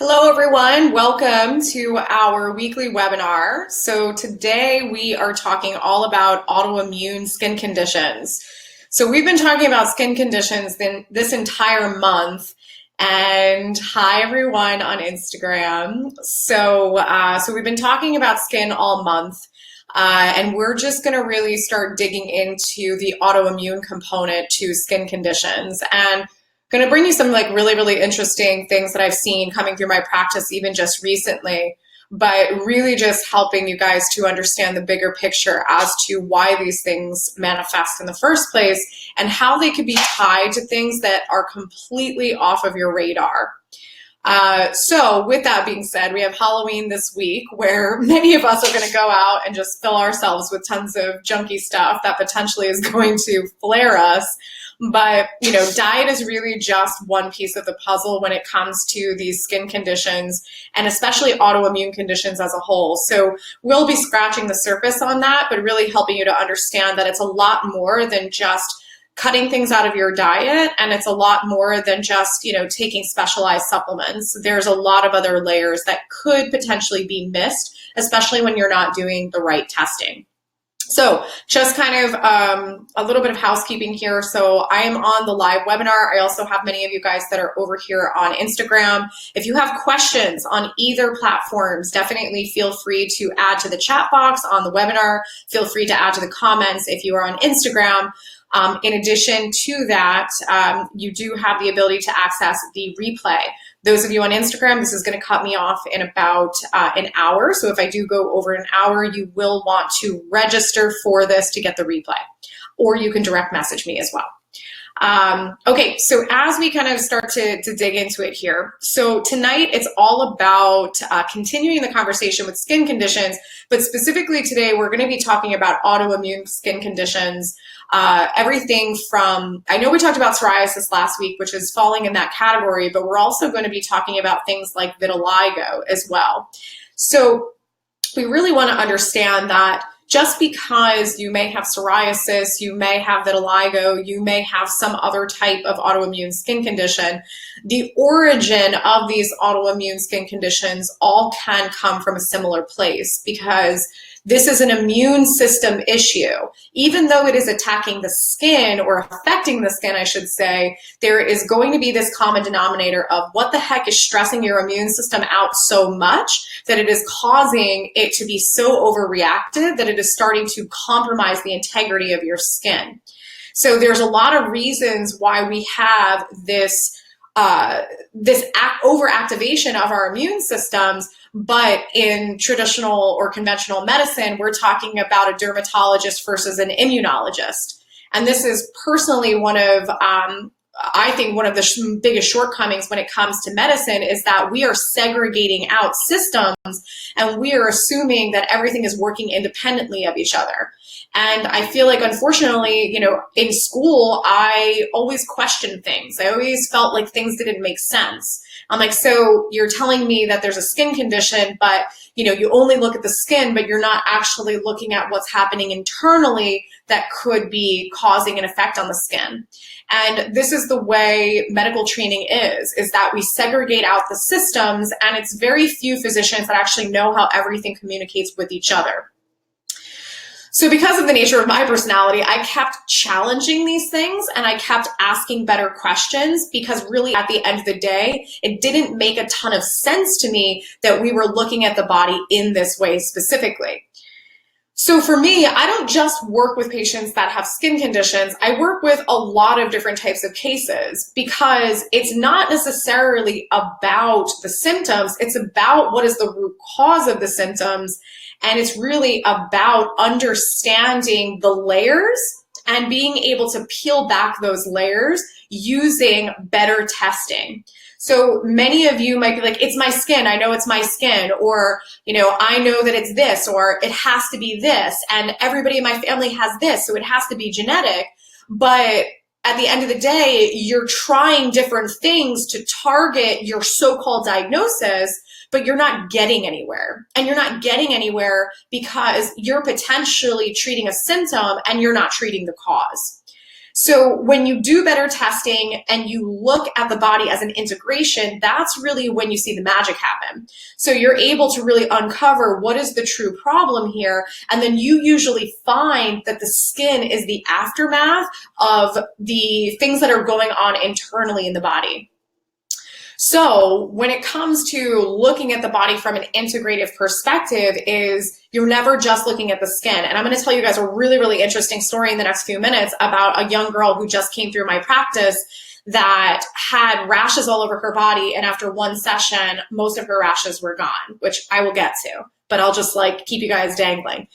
Hello, everyone. Welcome to our weekly webinar. So today we are talking all about autoimmune skin conditions. So we've been talking about skin conditions this entire month. And hi, everyone on Instagram. So we've been talking about skin all month. And we're just going to really start digging into the autoimmune component to skin conditions. And going to bring you some really interesting things that I've seen coming through my practice even just recently, but really just helping you guys to understand the bigger picture as to why these things manifest in the first place and how they could be tied to things that are completely off of your radar. So with that being said, we have Halloween this week where many of us are going to go out and just fill ourselves with tons of junky stuff that potentially is going to flare us. But, diet is really just one piece of the puzzle when it comes to these skin conditions and especially autoimmune conditions as a whole. So we'll be scratching the surface on that, but really helping you to understand that it's a lot more than just cutting things out of your diet. And it's a lot more than just, taking specialized supplements. There's a lot of other layers that could potentially be missed, especially when you're not doing the right testing. So just kind of a little bit of housekeeping here. So I am on the live webinar. I also have many of you guys that are over here on Instagram. If you have questions on either platforms, definitely feel free to add to the chat box on the webinar. Feel free to add to the comments if you are on Instagram. In addition to that, you do have the ability to access the replay. Those of you on Instagram, this is going to cut me off in about an hour. So if I do go over an hour, you will want to register for this to get the replay, or you can direct message me as well. Okay, so as we kind of start to dig into it here, so tonight it's all about continuing the conversation with skin conditions, but specifically today we're going to be talking about autoimmune skin conditions. Everything from, I know we talked about psoriasis last week, which is falling in that category, but we're also going to be talking about things like vitiligo as well. So we really want to understand that just because you may have psoriasis, you may have vitiligo, you may have some other type of autoimmune skin condition, the origin of these autoimmune skin conditions all can come from a similar place because this is an immune system issue. Even though it is attacking the skin or affecting the skin, I should say, there is going to be this common denominator of what the heck is stressing your immune system out so much that it is causing it to be so overreactive that it is starting to compromise the integrity of your skin. So there's a lot of reasons why we have this overactivation of our immune systems. But in traditional or conventional medicine, we're talking about a dermatologist versus an immunologist. And this is personally one of, I think one of the biggest shortcomings when it comes to medicine is that we are segregating out systems and we are assuming that everything is working independently of each other. And I feel like, unfortunately, in school, I always questioned things. I always felt like things didn't make sense. I'm like, so you're telling me that there's a skin condition, but you only look at the skin, but you're not actually looking at what's happening internally that could be causing an effect on the skin. And this is the way medical training is that we segregate out the systems, and it's very few physicians that actually know how everything communicates with each other. So because of the nature of my personality, I kept challenging these things and I kept asking better questions because really at the end of the day, it didn't make a ton of sense to me that we were looking at the body in this way specifically. So for me, I don't just work with patients that have skin conditions. I work with a lot of different types of cases because it's not necessarily about the symptoms. It's about what is the root cause of the symptoms. And it's really about understanding the layers and being able to peel back those layers using better testing. So many of you might be like, it's my skin. I know it's my skin. Or, I know that it's this, or it has to be this. And everybody in my family has this, so it has to be genetic. But at the end of the day, you're trying different things to target your so-called diagnosis, but you're not getting anywhere. And you're not getting anywhere because you're potentially treating a symptom and you're not treating the cause. So when you do better testing and you look at the body as an integration, that's really when you see the magic happen. So you're able to really uncover what is the true problem here. And then you usually find that the skin is the aftermath of the things that are going on internally in the body. So when it comes to looking at the body from an integrative perspective, is you're never just looking at the skin. And I'm going to tell you guys a really, really interesting story in the next few minutes about a young girl who just came through my practice that had rashes all over her body. And after one session, most of her rashes were gone, which I will get to, but I'll just like keep you guys dangling.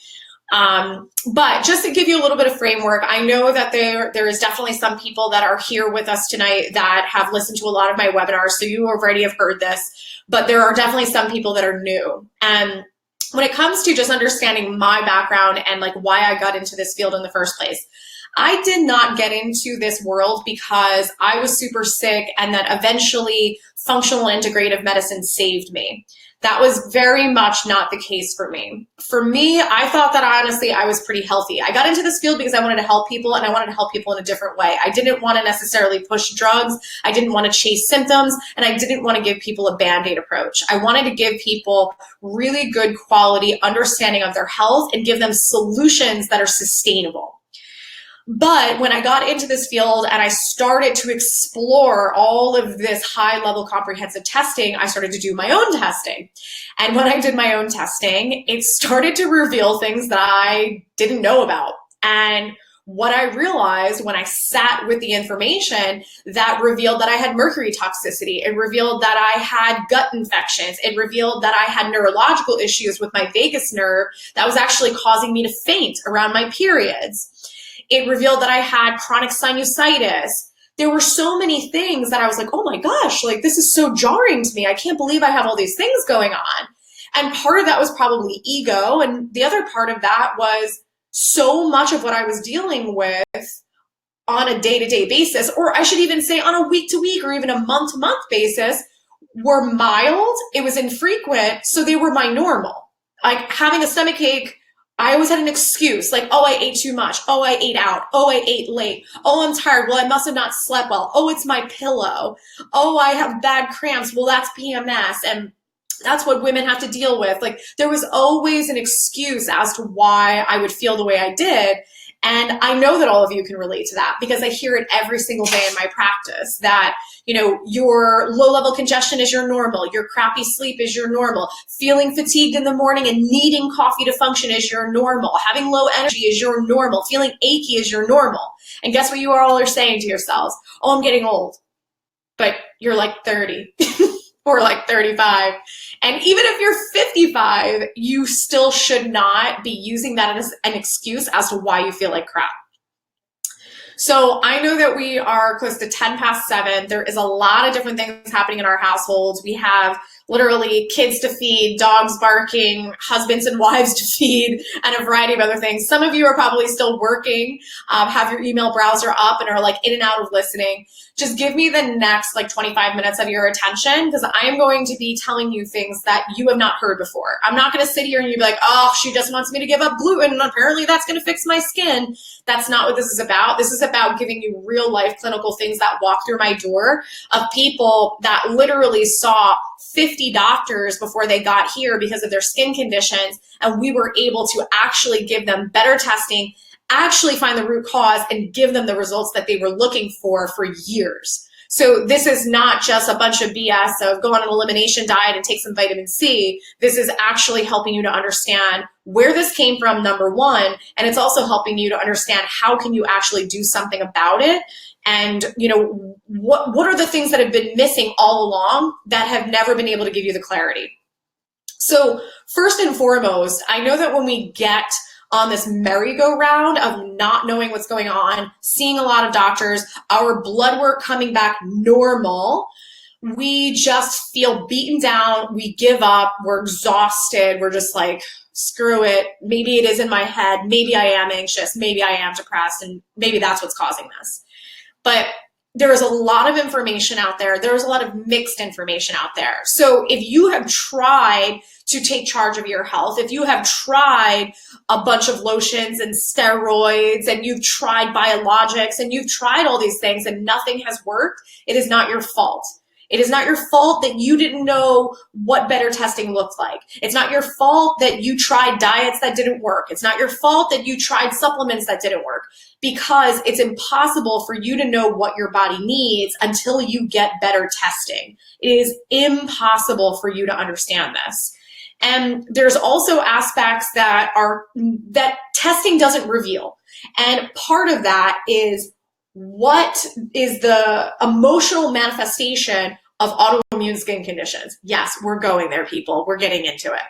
But just to give you a little bit of framework, I know that there is definitely some people that are here with us tonight that have listened to a lot of my webinars, so you already have heard this, but there are definitely some people that are new. And when it comes to just understanding my background and like why I got into this field in the first place, I did not get into this world because I was super sick and that eventually functional integrative medicine saved me. That was very much not the case for me. For me, I thought that honestly, I was pretty healthy. I got into this field because I wanted to help people, and I wanted to help people in a different way. I didn't want to necessarily push drugs. I didn't want to chase symptoms, and I didn't want to give people a Band-Aid approach. I wanted to give people really good quality understanding of their health and give them solutions that are sustainable. But when I got into this field and I started to explore all of this high-level comprehensive testing, I started to do my own testing. And when I did my own testing, it started to reveal things that I didn't know about. And what I realized when I sat with the information, that revealed that I had mercury toxicity. It revealed that I had gut infections. It revealed that I had neurological issues with my vagus nerve that was actually causing me to faint around my periods. It revealed that I had chronic sinusitis. There were so many things that I was like, oh my gosh, like this is so jarring to me. I can't believe I have all these things going on. And part of that was probably ego. And the other part of that was so much of what I was dealing with on a day-to-day basis, or I should even say on a week-to-week or even a month-to-month basis, were mild. It was infrequent. So they were my normal. Like having a stomach ache, I always had an excuse, like, oh, I ate too much. Oh, I ate out. Oh, I ate late. Oh, I'm tired. Well, I must have not slept well. Oh, it's my pillow. Oh, I have bad cramps. Well, that's PMS. And that's what women have to deal with. Like, there was always an excuse as to why I would feel the way I did. And I know that all of you can relate to that because I hear it every single day in my practice that, you know, your low-level congestion is your normal, your crappy sleep is your normal, feeling fatigued in the morning and needing coffee to function is your normal, having low energy is your normal, feeling achy is your normal. And guess what you all are saying to yourselves? Oh, I'm getting old. But you're like 30 or like 35. And even if you're 55, you still should not be using that as an excuse as to why you feel like crap. So I know that we are close to 10 past 7. There is a lot of different things happening in our households. We have literally kids to feed, dogs barking, husbands and wives to feed, and a variety of other things. Some of you are probably still working, have your email browser up and are like in and out of listening. Just give me the next like 25 minutes of your attention because I am going to be telling you things that you have not heard before. I'm not going to sit here and you be like, oh, she just wants me to give up gluten and apparently that's going to fix my skin. That's not what this is about. This is about giving you real life clinical things that walk through my door of people that literally saw 50 doctors before they got here because of their skin conditions. And we were able to actually give them better testing, actually find the root cause and give them the results that they were looking for years. So this is not just a bunch of BS of go on an elimination diet and take some vitamin C. This is actually helping you to understand where this came from, number one, and it's also helping you to understand how can you actually do something about it. And, you know, what are the things that have been missing all along that have never been able to give you the clarity? So first and foremost, I know that when we get on this merry-go-round of not knowing what's going on, seeing a lot of doctors, our blood work coming back normal, we just feel beaten down, we give up, we're exhausted, we're just like, screw it, maybe it is in my head, maybe I am anxious, maybe I am depressed, and maybe that's what's causing this. But there is a lot of information out there. There is a lot of mixed information out there. So if you have tried to take charge of your health, if you have tried a bunch of lotions and steroids and you've tried biologics and you've tried all these things and nothing has worked, it is not your fault. It is not your fault that you didn't know what better testing looked like. It's not your fault that you tried diets that didn't work. It's not your fault that you tried supplements that didn't work, because it's impossible for you to know what your body needs until you get better testing. It is impossible for you to understand this. And there's also aspects that testing doesn't reveal. And part of that is, what is the emotional manifestation of autoimmune skin conditions? Yes, we're going there, people. We're getting into it.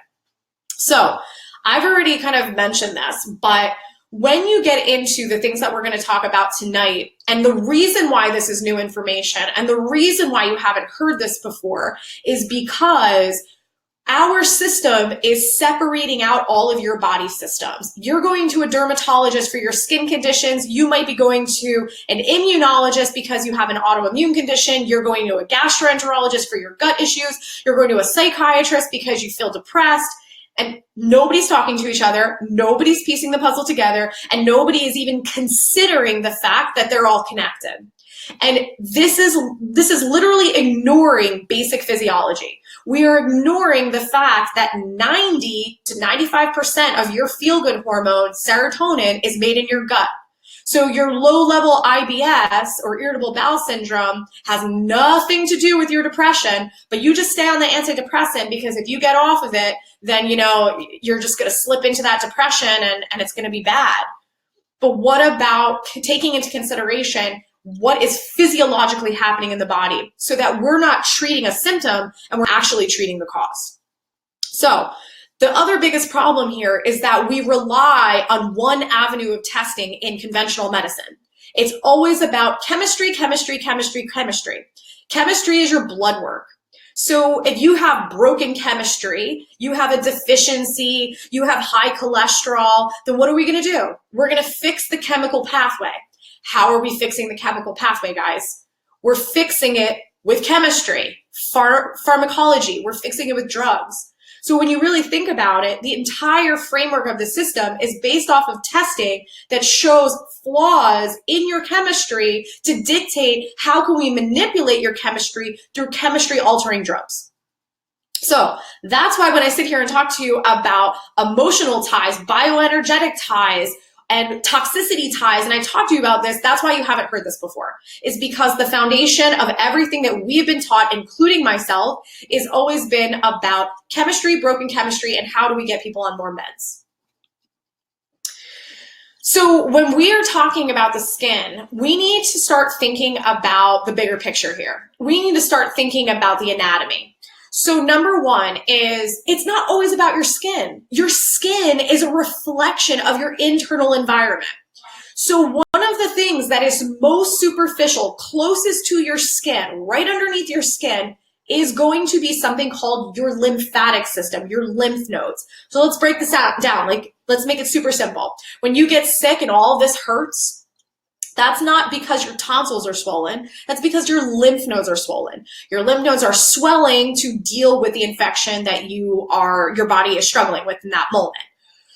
So I've already kind of mentioned this, but when you get into the things that we're going to talk about tonight, and the reason why this is new information and the reason why you haven't heard this before is because our system is separating out all of your body systems. You're going to a dermatologist for your skin conditions. You might be going to an immunologist because you have an autoimmune condition. You're going to a gastroenterologist for your gut issues. You're going to a psychiatrist because you feel depressed. And nobody's talking to each other. Nobody's piecing the puzzle together. And nobody is even considering the fact that they're all connected. And this is literally ignoring basic physiology. We are ignoring the fact that 90 to 95% of your feel-good hormone, serotonin, is made in your gut. So your low-level IBS or irritable bowel syndrome has nothing to do with your depression, but you just stay on the antidepressant because if you get off of it, then you're just going to slip into that depression and it's going to be bad. But what about taking into consideration what is physiologically happening in the body so that we're not treating a symptom and we're actually treating the cause? So the other biggest problem here is that we rely on one avenue of testing in conventional medicine. It's always about chemistry, chemistry, chemistry, chemistry. Chemistry is your blood work. So if you have broken chemistry, you have a deficiency, you have high cholesterol, then what are we going to do? We're going to fix the chemical pathway. How are we fixing the chemical pathway, guys? We're fixing it with chemistry, pharmacology. We're fixing it with drugs. So when you really think about it, the entire framework of the system is based off of testing that shows flaws in your chemistry to dictate how can we manipulate your chemistry through chemistry altering drugs. So that's why when I sit here and talk to you about emotional ties, bioenergetic ties, and toxicity ties, and I talked to you about this, that's why you haven't heard this before. It's because the foundation of everything that we've been taught, including myself, is always been about chemistry, broken chemistry, and how do we get people on more meds. So when we are talking about the skin, we need to start thinking about the bigger picture here. We need to start thinking about the anatomy. So number one is, it's not always about your skin. Your skin is a reflection of your internal environment. So one of the things that is most superficial, closest to your skin, right underneath your skin, is going to be something called your lymphatic system, your lymph nodes. So let's break this down. Let's make it super simple. When you get sick and all of this hurts, that's not because your tonsils are swollen. That's because your lymph nodes are swollen. Your lymph nodes are swelling to deal with the infection that your body is struggling with in that moment.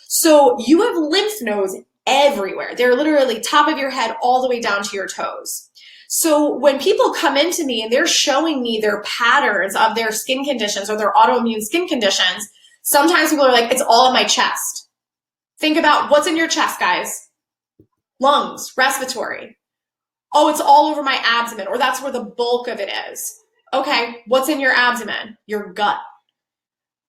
So you have lymph nodes everywhere. They're literally top of your head all the way down to your toes. So when people come into me and they're showing me their patterns of their skin conditions or their autoimmune skin conditions, sometimes people are like, it's all in my chest. Think about what's in your chest, guys. Lungs, respiratory. Oh, it's all over my abdomen, or that's where the bulk of it is. Okay, what's in your abdomen? Your gut.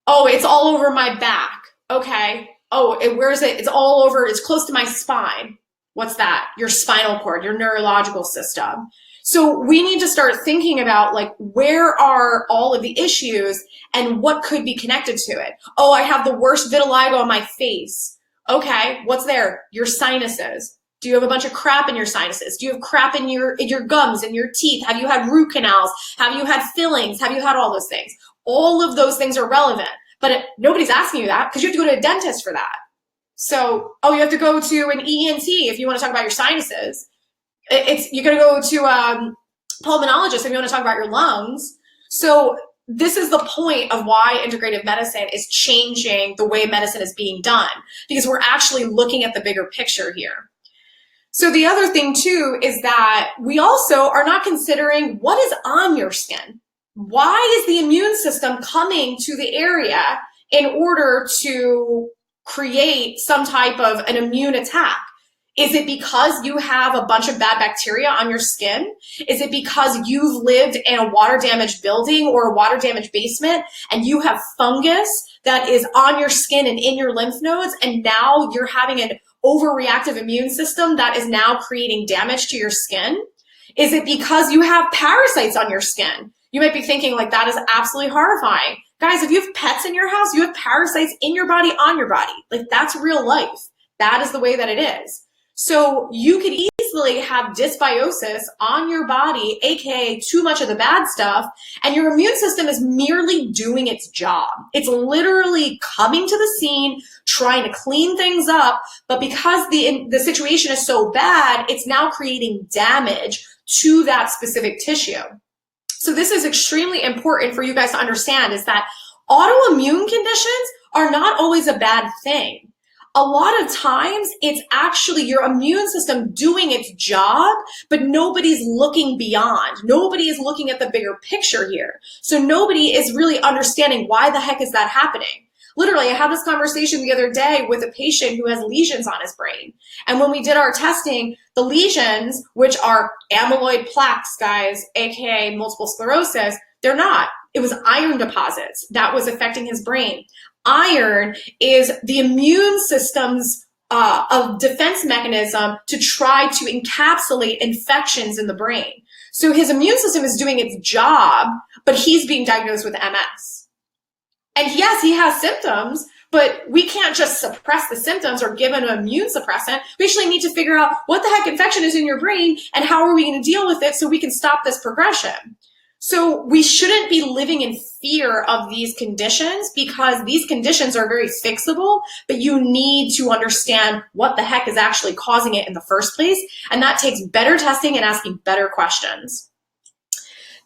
Oh, it's all over my back. Okay. Oh, where is it? It's all over, it's close to my spine. What's that? Your spinal cord, your neurological system. So we need to start thinking about where are all of the issues and what could be connected to it. Oh, I have the worst vitiligo on my face. Okay, what's there? Your sinuses. Do you have a bunch of crap in your sinuses? Do you have crap in your gums and your teeth? Have you had root canals? Have you had fillings? Have you had all those things? All of those things are relevant, but nobody's asking you that because you have to go to a dentist for that. So, you have to go to an ENT if you want to talk about your sinuses. You're going to go to pulmonologist if you want to talk about your lungs. So this is the point of why integrative medicine is changing the way medicine is being done, because we're actually looking at the bigger picture here. So the other thing too is that we also are not considering what is on your skin. Why is the immune system coming to the area in order to create some type of an immune attack? Is it because you have a bunch of bad bacteria on your skin? Is it because you've lived in a water damaged building or a water damaged basement and you have fungus that is on your skin and in your lymph nodes, and now you're having an overreactive immune system that is now creating damage to your skin? Is it because you have parasites on your skin? You might be thinking like, that is absolutely horrifying. Guys, if you have pets in your house, you have parasites in your body, on your body. Like, that's real life. That is the way that it is. So you could easily have dysbiosis on your body, aka too much of the bad stuff, and your immune system is merely doing its job. It's literally coming to the scene, trying to clean things up, but because the situation is so bad, it's now creating damage to that specific tissue. So this is extremely important for you guys to understand, is that autoimmune conditions are not always a bad thing. A lot of times it's actually your immune system doing its job, but nobody's looking beyond. Nobody is looking at the bigger picture here. So nobody is really understanding why the heck is that happening. Literally, I had this conversation the other day with a patient who has lesions on his brain. And when we did our testing, the lesions, which are amyloid plaques, guys, aka multiple sclerosis, they're not. It was iron deposits that was affecting his brain. Iron is the immune system's defense mechanism to try to encapsulate infections in the brain. So his immune system is doing its job, but he's being diagnosed with MS. And yes, he has symptoms, but we can't just suppress the symptoms or give him an immune suppressant. We actually need to figure out what the heck infection is in your brain and how are we going to deal with it so we can stop this progression. So we shouldn't be living in fear of these conditions, because these conditions are very fixable, but you need to understand what the heck is actually causing it in the first place. And that takes better testing and asking better questions.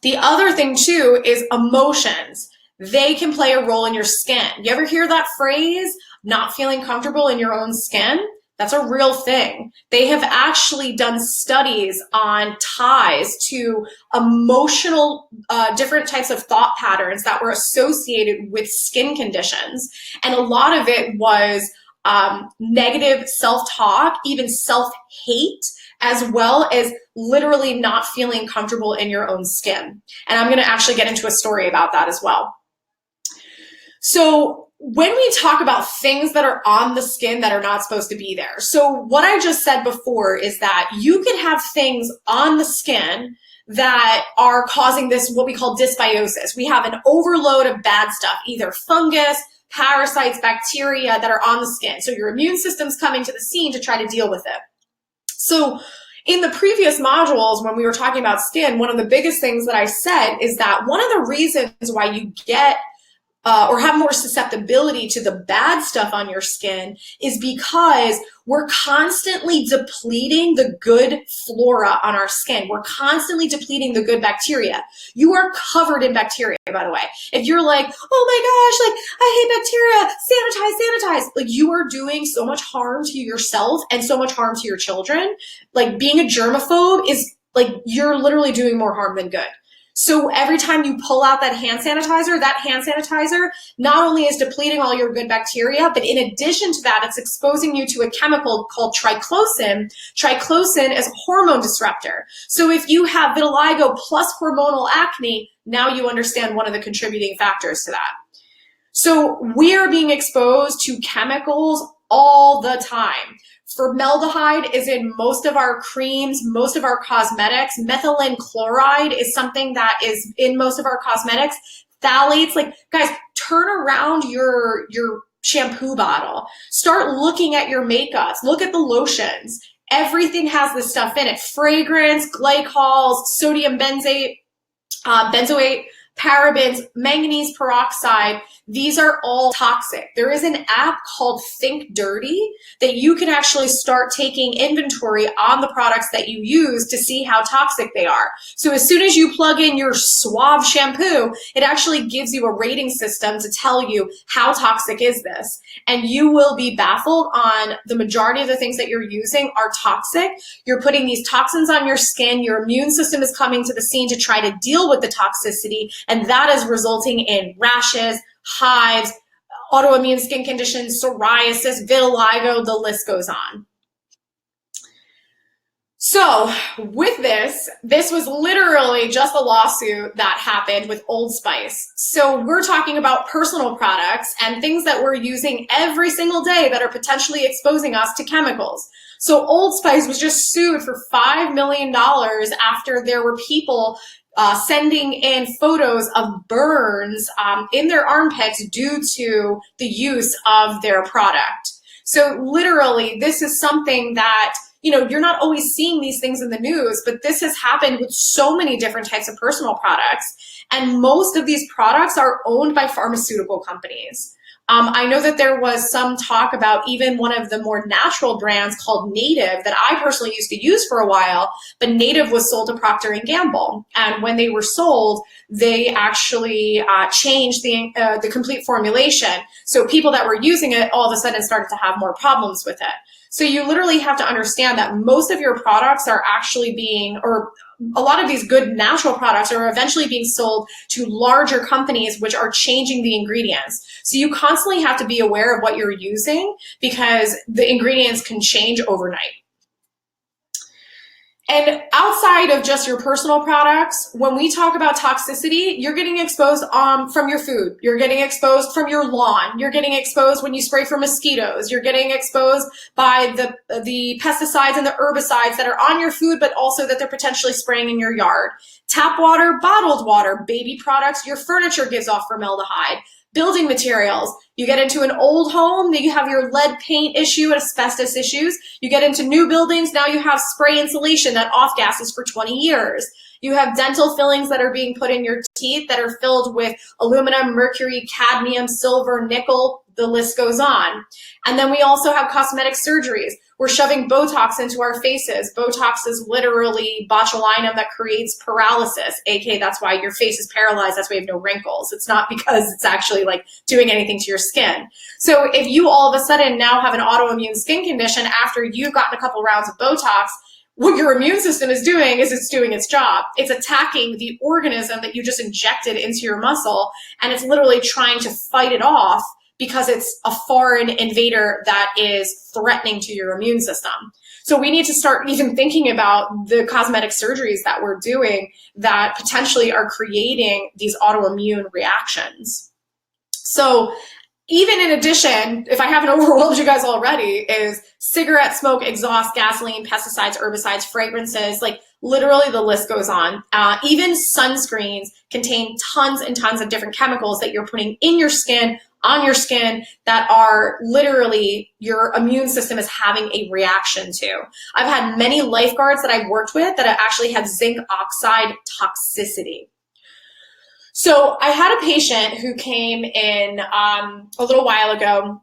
The other thing too is emotions. They can play a role in your skin. You ever hear that phrase, not feeling comfortable in your own skin? That's a real thing. They have actually done studies on ties to emotional, different types of thought patterns that were associated with skin conditions. And a lot of it was negative self-talk, even self-hate, as well as literally not feeling comfortable in your own skin. And I'm going to actually get into a story about that as well. So when we talk about things that are on the skin that are not supposed to be there, so what I just said before is that you can have things on the skin that are causing this, what we call dysbiosis. We have an overload of bad stuff, either fungus, parasites, bacteria that are on the skin. So your immune system's coming to the scene to try to deal with it. So in the previous modules, when we were talking about skin, one of the biggest things that I said is that one of the reasons why you get or have more susceptibility to the bad stuff on your skin is because we're constantly depleting the good flora on our skin. We're constantly depleting the good bacteria. You are covered in bacteria, by the way. If you're like, oh my gosh, like I hate bacteria, sanitize. Like, you are doing so much harm to yourself and so much harm to your children. Like, being a germaphobe is like, you're literally doing more harm than good. So every time you pull out that hand sanitizer not only is depleting all your good bacteria, but in addition to that, it's exposing you to a chemical called triclosan. Triclosan is a hormone disruptor. So if you have vitiligo plus hormonal acne, now you understand one of the contributing factors to that. So we are being exposed to chemicals all the time. Formaldehyde is in most of our creams, most of our cosmetics. Methylene chloride is something that is in most of our cosmetics. Phthalates, like, guys, turn around your shampoo bottle. Start looking at your makeups. Look at the lotions. Everything has this stuff in it. Fragrance, glycols, sodium benzoate, benzoate, parabens, manganese peroxide. These are all toxic. There is an app called Think Dirty that you can actually start taking inventory on the products that you use to see how toxic they are. So as soon as you plug in your Suave shampoo, it actually gives you a rating system to tell you how toxic is this. And you will be baffled on the majority of the things that you're using are toxic. You're putting these toxins on your skin. Your immune system is coming to the scene to try to deal with the toxicity, and that is resulting in rashes, hives, autoimmune skin conditions, psoriasis, vitiligo, the list goes on. So with this was literally just a lawsuit that happened with Old Spice. So we're talking about personal products and things that we're using every single day that are potentially exposing us to chemicals. So Old Spice was just sued for $5 million after there were people sending in photos of burns in their armpits due to the use of their product. So literally, this is something that, you know, you're not always seeing these things in the news, but this has happened with so many different types of personal products. And most of these products are owned by pharmaceutical companies. I know that there was some talk about even one of the more natural brands called Native that I personally used to use for a while, but Native was sold to Procter & Gamble. And when they were sold, they actually changed the complete formulation. So people that were using it all of a sudden started to have more problems with it. So you literally have to understand that most of your products are actually being, or a lot of these good natural products are eventually being sold to larger companies which are changing the ingredients. So you constantly have to be aware of what you're using because the ingredients can change overnight. And outside of just your personal products, when we talk about toxicity, you're getting exposed from your food. You're getting exposed from your lawn. You're getting exposed when you spray for mosquitoes. You're getting exposed by the pesticides and the herbicides that are on your food, but also that they're potentially spraying in your yard. Tap water, bottled water, baby products, your furniture gives off formaldehyde. Building materials, you get into an old home, then you have your lead paint issue and asbestos issues. You get into new buildings, now you have spray insulation that off gases for 20 years. You have dental fillings that are being put in your teeth that are filled with aluminum, mercury, cadmium, silver, nickel, the list goes on. And then we also have cosmetic surgeries. We're shoving Botox into our faces. Botox is literally botulinum that creates paralysis, aka that's why your face is paralyzed, that's why you have no wrinkles. It's not because it's actually like doing anything to your skin. So if you all of a sudden now have an autoimmune skin condition after you've gotten a couple rounds of Botox, what your immune system is doing is it's doing its job. It's attacking the organism that you just injected into your muscle, and it's literally trying to fight it off because it's a foreign invader that is threatening to your immune system. So we need to start even thinking about the cosmetic surgeries that we're doing that potentially are creating these autoimmune reactions. So even in addition, if I haven't overwhelmed you guys already, is cigarette smoke, exhaust, gasoline, pesticides, herbicides, fragrances, like literally the list goes on. Even sunscreens contain tons and tons of different chemicals that you're putting in your skin, on your skin, that are literally your immune system is having a reaction to. I've had many lifeguards that I've worked with that actually have zinc oxide toxicity. So I had a patient who came in a little while ago,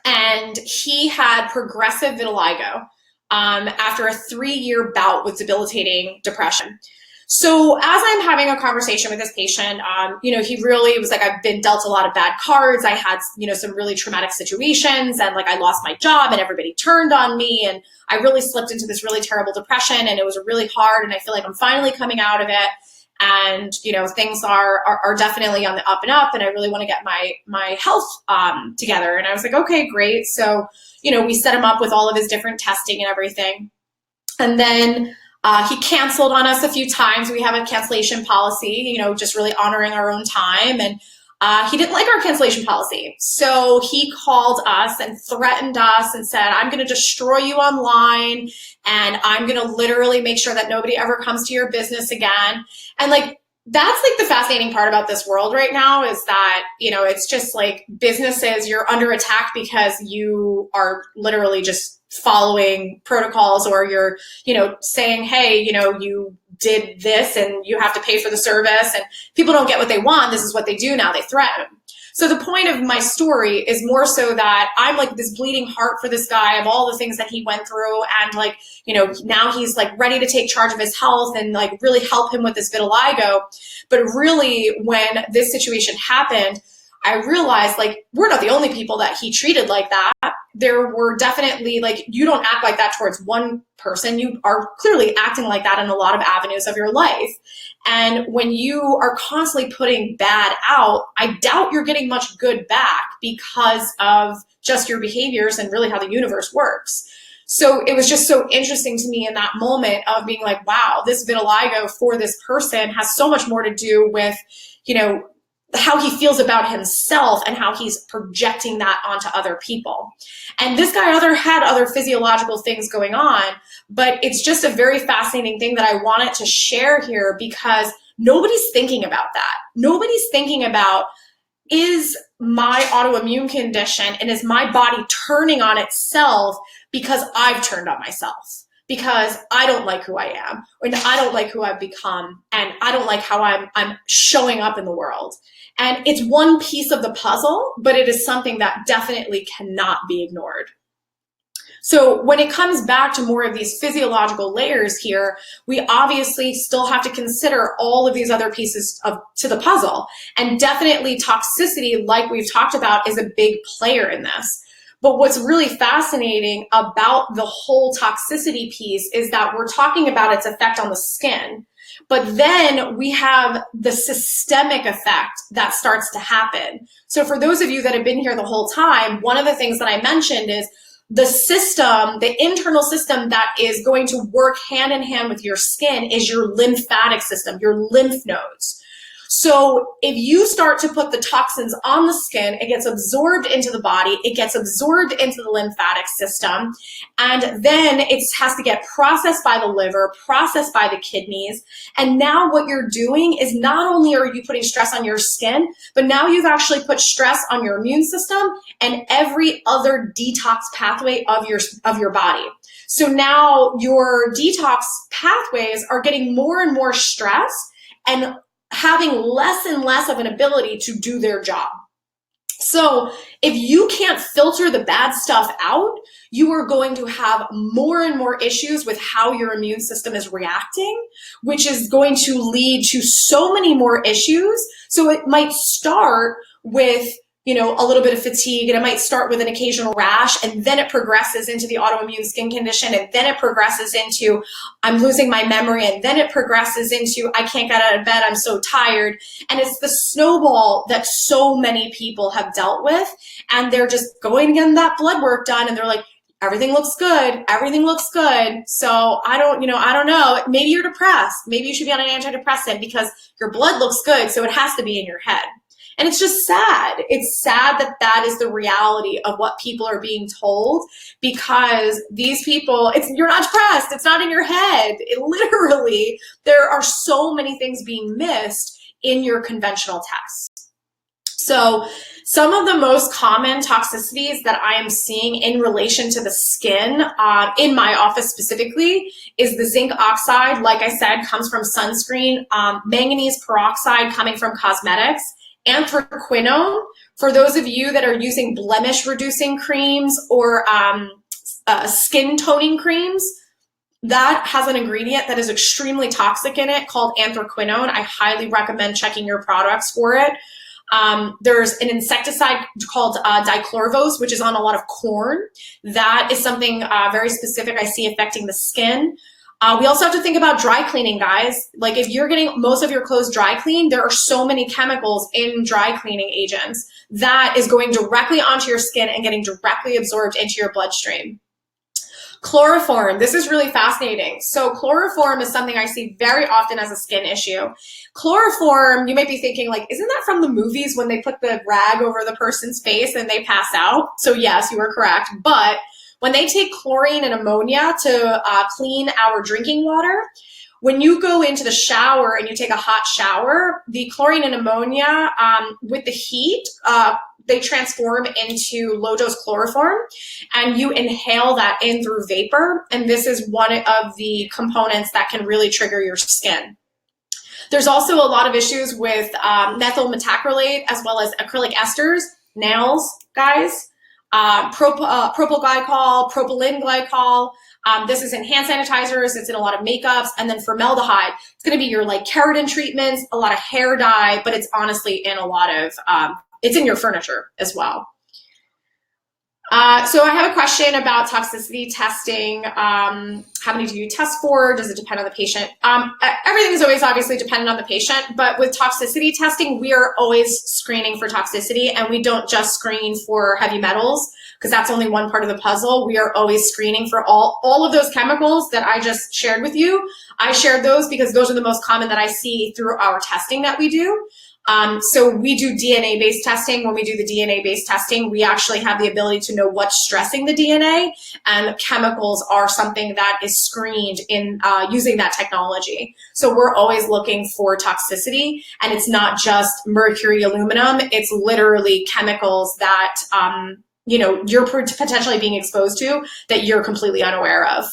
and he had progressive vitiligo after a 3-year bout with debilitating depression. So as I'm having a conversation with this patient, you know, he really was like, I've been dealt a lot of bad cards. I had, you know, some really traumatic situations, and like I lost my job and everybody turned on me, and I really slipped into this really terrible depression, and it was really hard, and I feel like I'm finally coming out of it. And, you know, things are definitely on the up and up, and I really want to get my health together. And I was like, okay, great. So, you know, we set him up with all of his different testing and everything. And then he canceled on us a few times. We have a cancellation policy, you know, just really honoring our own time. And he didn't like our cancellation policy. So he called us and threatened us and said, I'm going to destroy you online, and I'm going to literally make sure that nobody ever comes to your business again. And like, that's like the fascinating part about this world right now, is that, you know, it's just like businesses, you're under attack because you are literally just following protocols, or you're, you know, saying, hey, you know, you did this and you have to pay for the service, and people don't get what they want. This is what they do now. They threaten. So the point of my story is more so that I'm like this bleeding heart for this guy of all the things that he went through. And like, you know, now he's like ready to take charge of his health and like really help him with this vitiligo. But really, when this situation happened, I realized like we're not the only people that he treated like that. There were definitely like, you don't act like that towards one person. You are clearly acting like that in a lot of avenues of your life. And when you are constantly putting bad out, I doubt you're getting much good back because of just your behaviors and really how the universe works. So it was just so interesting to me in that moment of being like, wow, this vitiligo for this person has so much more to do with, you know, how he feels about himself and how he's projecting that onto other people. And this guy had other physiological things going on, but it's just a very fascinating thing that I wanted to share here because nobody's thinking about that. Nobody's thinking about, is my autoimmune condition and is my body turning on itself because I've turned on myself? Because I don't like who I am, and I don't like who I've become, and I don't like how I'm showing up in the world. And it's one piece of the puzzle, but it is something that definitely cannot be ignored. So when it comes back to more of these physiological layers here, we obviously still have to consider all of these other pieces to the puzzle. And definitely toxicity, like we've talked about, is a big player in this. But what's really fascinating about the whole toxicity piece is that we're talking about its effect on the skin. But then we have the systemic effect that starts to happen. So for those of you that have been here the whole time, one of the things that I mentioned is the system, the internal system that is going to work hand in hand with your skin is your lymphatic system, your lymph nodes. So if you start to put the toxins on the skin, it gets absorbed into the body, it gets absorbed into the lymphatic system, and then it has to get processed by the liver, processed by the kidneys. And now what you're doing is not only are you putting stress on your skin, but now you've actually put stress on your immune system and every other detox pathway of your body. So now your detox pathways are getting more and more stress and having less and less of an ability to do their job. So if you can't filter the bad stuff out, you are going to have more and more issues with how your immune system is reacting, which is going to lead to so many more issues. So it might start with, you know, a little bit of fatigue, and it might start with an occasional rash, and then it progresses into the autoimmune skin condition, and then it progresses into I'm losing my memory, and then it progresses into I can't get out of bed, I'm so tired. And it's the snowball that so many people have dealt with, and they're just going and getting that blood work done, and they're like, everything looks good, everything looks good. So I don't know, maybe you're depressed, maybe you should be on an antidepressant because your blood looks good, so it has to be in your head. And it's just sad. It's sad that that is the reality of what people are being told, because these people, you're not depressed. It's not in your head. Literally, there are so many things being missed in your conventional tests. So some of the most common toxicities that I am seeing in relation to the skin in my office specifically is the zinc oxide, like I said, comes from sunscreen, manganese peroxide coming from cosmetics, anthraquinone, for those of you that are using blemish reducing creams or skin toning creams, that has an ingredient that is extremely toxic in it called anthraquinone. I highly recommend checking your products for it. There's an insecticide called dichlorvos, which is on a lot of corn. That is something very specific I see affecting the skin. We also have to think about dry cleaning, guys. Like if you're getting most of your clothes dry cleaned, there are so many chemicals in dry cleaning agents that is going directly onto your skin and getting directly absorbed into your bloodstream. Chloroform, this is really fascinating. So chloroform is something I see very often as a skin issue. Chloroform, you might be thinking like, isn't that from the movies when they put the rag over the person's face and they pass out? So yes, you are correct. But when they take chlorine and ammonia to clean our drinking water, when you go into the shower and you take a hot shower, the chlorine and ammonia with the heat they transform into low dose chloroform, and you inhale that in through vapor. And this is one of the components that can really trigger your skin. There's also a lot of issues with methyl methacrylate as well as acrylic esters, nails, guys, propylglycol, propylene glycol. This is in hand sanitizers, it's in a lot of makeups, and then formaldehyde. It's gonna be your like keratin treatments, a lot of hair dye, but it's honestly in a lot of, it's in your furniture as well. So I have a question about toxicity testing. How many do you test for? Does it depend on the patient? Everything is always obviously dependent on the patient, but with toxicity testing, we are always screening for toxicity, and we don't just screen for heavy metals because that's only one part of the puzzle. We are always screening for all of those chemicals that I just shared with you. I shared those because those are the most common that I see through our testing that we do. So we do DNA-based testing. When we do the DNA-based testing, we actually have the ability to know what's stressing the DNA, and chemicals are something that is screened in using that technology. So we're always looking for toxicity, and it's not just mercury, aluminum. It's literally chemicals that you know, you're potentially being exposed to that you're completely unaware of.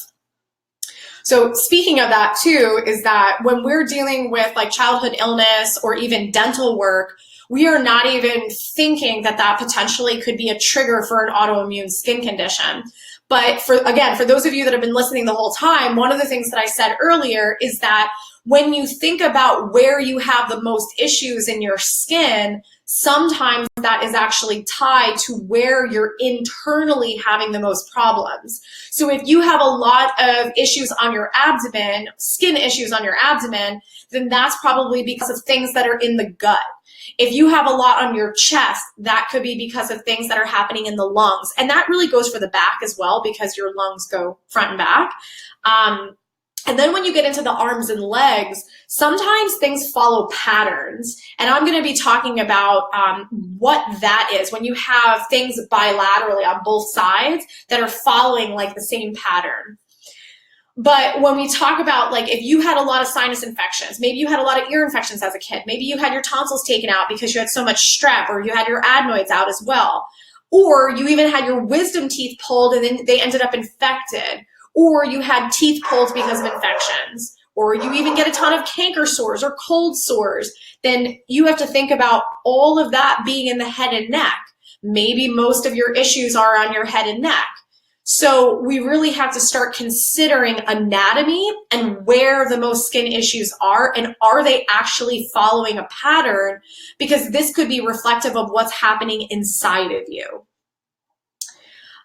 So speaking of that too, is that when we're dealing with like childhood illness or even dental work, we are not even thinking that that potentially could be a trigger for an autoimmune skin condition. But for those of you that have been listening the whole time, one of the things that I said earlier is that when you think about where you have the most issues in your skin, sometimes that is actually tied to where you're internally having the most problems. So if you have a lot of issues on your abdomen, skin issues on your abdomen, then that's probably because of things that are in the gut. If you have a lot on your chest, that could be because of things that are happening in the lungs. And that really goes for the back as well, because your lungs go front and back. And then when you get into the arms and legs, sometimes things follow patterns. And I'm going to be talking about what that is when you have things bilaterally on both sides that are following like the same pattern. But when we talk about like if you had a lot of sinus infections, maybe you had a lot of ear infections as a kid, maybe you had your tonsils taken out because you had so much strep, or you had your adenoids out as well, or you even had your wisdom teeth pulled and then they ended up infected, or you had teeth pulled because of infections, or you even get a ton of canker sores or cold sores, then you have to think about all of that being in the head and neck. Maybe most of your issues are on your head and neck. So we really have to start considering anatomy and where the most skin issues are, and are they actually following a pattern, because this could be reflective of what's happening inside of you.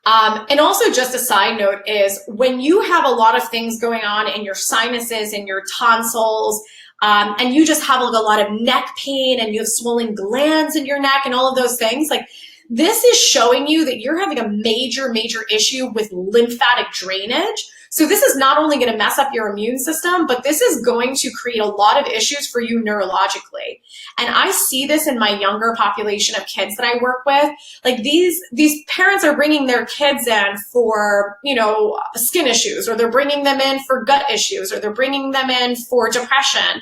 And also just a side note is when you have a lot of things going on in your sinuses and your tonsils, and you just have like a lot of neck pain and you have swollen glands in your neck and all of those things, like this is showing you that you're having a major, major issue with lymphatic drainage. So this is not only going to mess up your immune system, but this is going to create a lot of issues for you neurologically. And I see this in my younger population of kids that I work with. Like these parents are bringing their kids in for, you know, skin issues, or they're bringing them in for gut issues, or they're bringing them in for depression.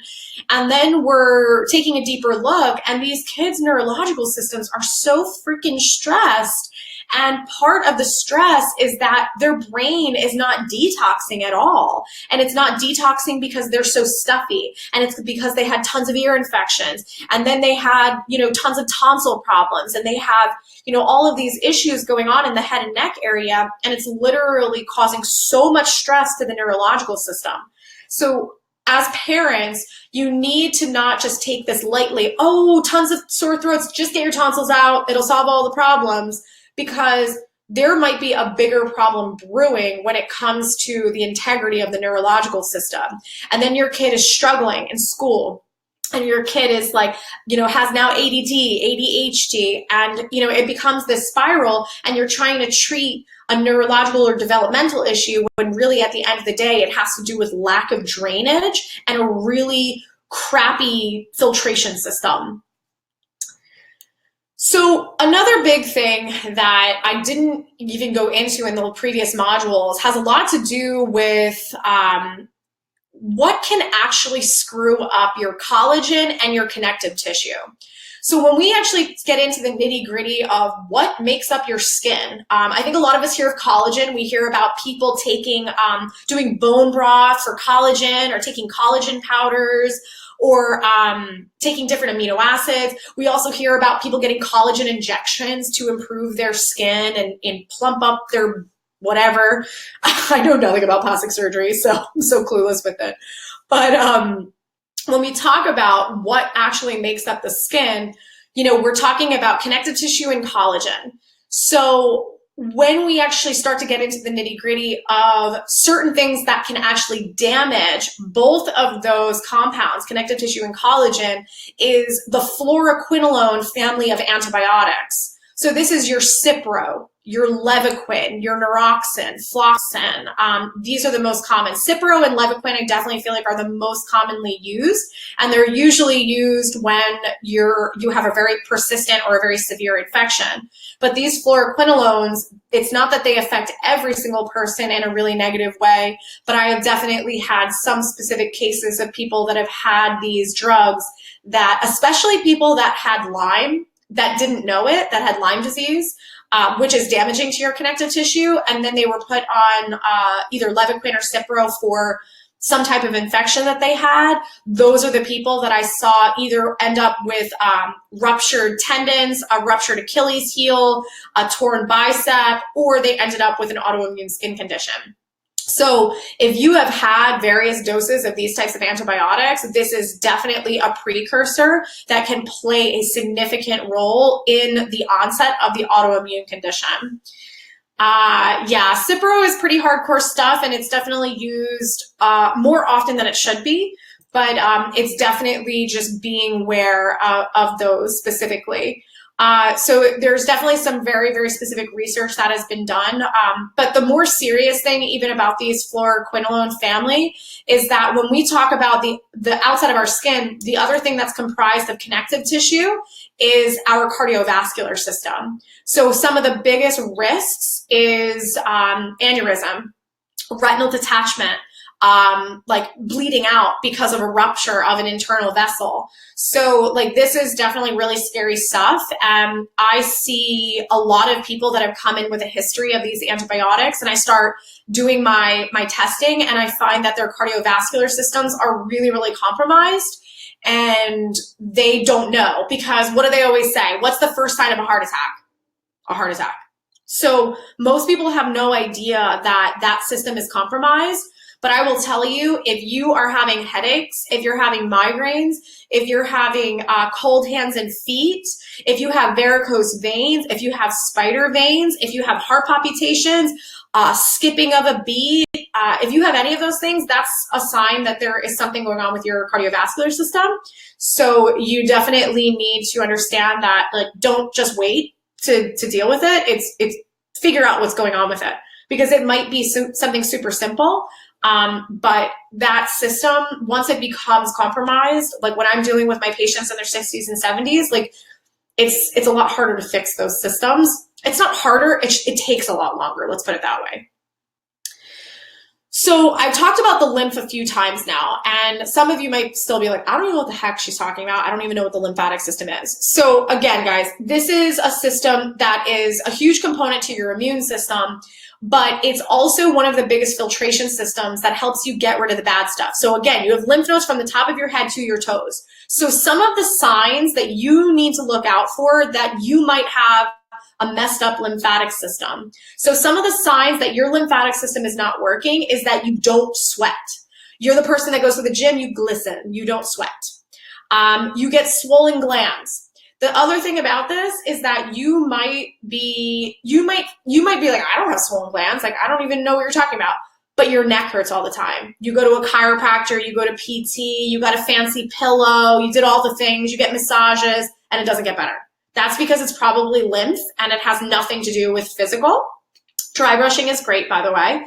And then we're taking a deeper look, and these kids' neurological systems are so freaking stressed. And part of the stress is that their brain is not detoxing at all. And it's not detoxing because they're so stuffy. And it's because they had tons of ear infections. And then they had, you know, tons of tonsil problems. And they have, you know, all of these issues going on in the head and neck area. And it's literally causing so much stress to the neurological system. So as parents, you need to not just take this lightly. Oh, tons of sore throats, just get your tonsils out. It'll solve all the problems. Because there might be a bigger problem brewing when it comes to the integrity of the neurological system. And then your kid is struggling in school, and your kid is like, you know, has now ADD, ADHD, and, you know, it becomes this spiral, and you're trying to treat a neurological or developmental issue when really at the end of the day, it has to do with lack of drainage and a really crappy filtration system. So another big thing that I didn't even go into in the previous modules has a lot to do with what can actually screw up your collagen and your connective tissue. So when we actually get into the nitty gritty of what makes up your skin, I think a lot of us hear of collagen. We hear about people taking, doing bone broth for collagen, or taking collagen powders, or taking different amino acids. We also hear about people getting collagen injections to improve their skin and plump up their whatever. I know nothing about plastic surgery, so I'm so clueless with it. But when we talk about what actually makes up the skin, we're talking about connective tissue and collagen. So when we actually start to get into the nitty gritty of certain things that can actually damage both of those compounds, connective tissue and collagen, is the fluoroquinolone family of antibiotics. So this is your Cipro, your Levaquin, your Naroxen, Floxacin. These are the most common. Cipro and Levaquin, I definitely feel like, are the most commonly used, and they're usually used when you have a very persistent or a very severe infection. But these fluoroquinolones, it's not that they affect every single person in a really negative way, but I have definitely had some specific cases of people that have had these drugs, that, especially people that had Lyme, that didn't know it, that had Lyme disease, which is damaging to your connective tissue, and then they were put on either Levaquin or Cipro for some type of infection that they had. Those are the people that I saw either end up with ruptured tendons, a ruptured Achilles heel, a torn bicep, or they ended up with an autoimmune skin condition. So if you have had various doses of these types of antibiotics, this is definitely a precursor that can play a significant role in the onset of the autoimmune condition. Yeah, Cipro is pretty hardcore stuff, and it's definitely used more often than it should be, but it's definitely just being aware of those specifically. So there's definitely some very, very specific research that has been done. But the more serious thing even about these fluoroquinolone family is that when we talk about the outside of our skin, the other thing that's comprised of connective tissue is our cardiovascular system. So some of the biggest risks is aneurysm, retinal detachment, like bleeding out because of a rupture of an internal vessel. So like, this is definitely really scary stuff. I see a lot of people that have come in with a history of these antibiotics, and I start doing my testing, and I find that their cardiovascular systems are really, really compromised, and they don't know, because what do they always say? What's the first sign of a heart attack? A heart attack. So most people have no idea that that system is compromised. But I will tell you, if you are having headaches, if you're having migraines, if you're having cold hands and feet, if you have varicose veins, if you have spider veins, if you have heart palpitations, skipping of a beat, if you have any of those things, that's a sign that there is something going on with your cardiovascular system. So you definitely need to understand that, like, don't just wait to deal with it. It's figure out what's going on with it, because it might be something super simple. But that system, once it becomes compromised, like when I'm dealing with my patients in their 60s and 70s, like it's a lot harder to fix those systems. It's not harder, it takes a lot longer. Let's put it that way. So I've talked about the lymph a few times now, and some of you might still be like, I don't even know what the heck she's talking about. I don't even know what the lymphatic system is. So again, guys, this is a system that is a huge component to your immune system, but it's also one of the biggest filtration systems that helps you get rid of the bad stuff. So again, you have lymph nodes from the top of your head to your toes. So some of the signs that you need to look out for, that you might have a messed up lymphatic system. So some of the signs that your lymphatic system is not working is that you don't sweat. You're the person that goes to the gym, you glisten, you don't sweat. You get swollen glands. The other thing about this is that you might be like, I don't have swollen glands. Like, I don't even know what you're talking about, but your neck hurts all the time. You go to a chiropractor, you go to PT, you got a fancy pillow, you did all the things, you get massages, and it doesn't get better. That's because it's probably lymph, and it has nothing to do with physical. Dry brushing is great, by the way.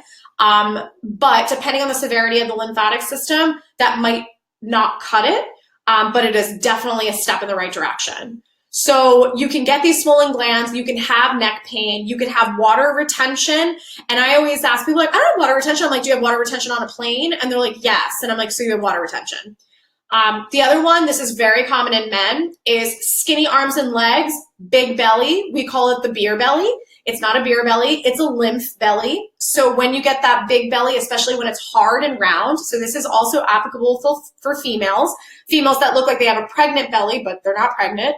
But depending on the severity of the lymphatic system, that might not cut it, but it is definitely a step in the right direction. So you can get these swollen glands, you can have neck pain, you can have water retention. And I always ask people, like, I don't have water retention. I'm like, do you have water retention on a plane? And they're like, yes. And I'm like, so you have water retention. The other one, this is very common in men, is skinny arms and legs, big belly. We call it the beer belly. It's not a beer belly, it's a lymph belly. So when you get that big belly, especially when it's hard and round, so this is also applicable for females that look like they have a pregnant belly, but they're not pregnant.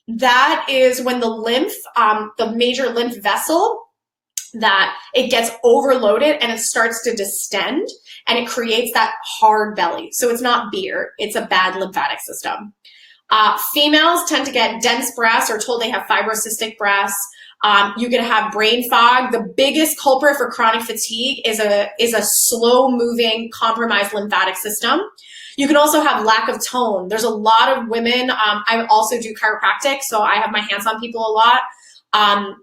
That is when the lymph, the major lymph vessel, that it gets overloaded and it starts to distend and it creates that hard belly. So it's not beer, it's a bad lymphatic system. Females tend to get dense breasts or told they have fibrocystic breasts. You can have brain fog. The biggest culprit for chronic fatigue is a slow moving, compromised lymphatic system. You can also have lack of tone. There's a lot of women, I also do chiropractic, so I have my hands on people a lot.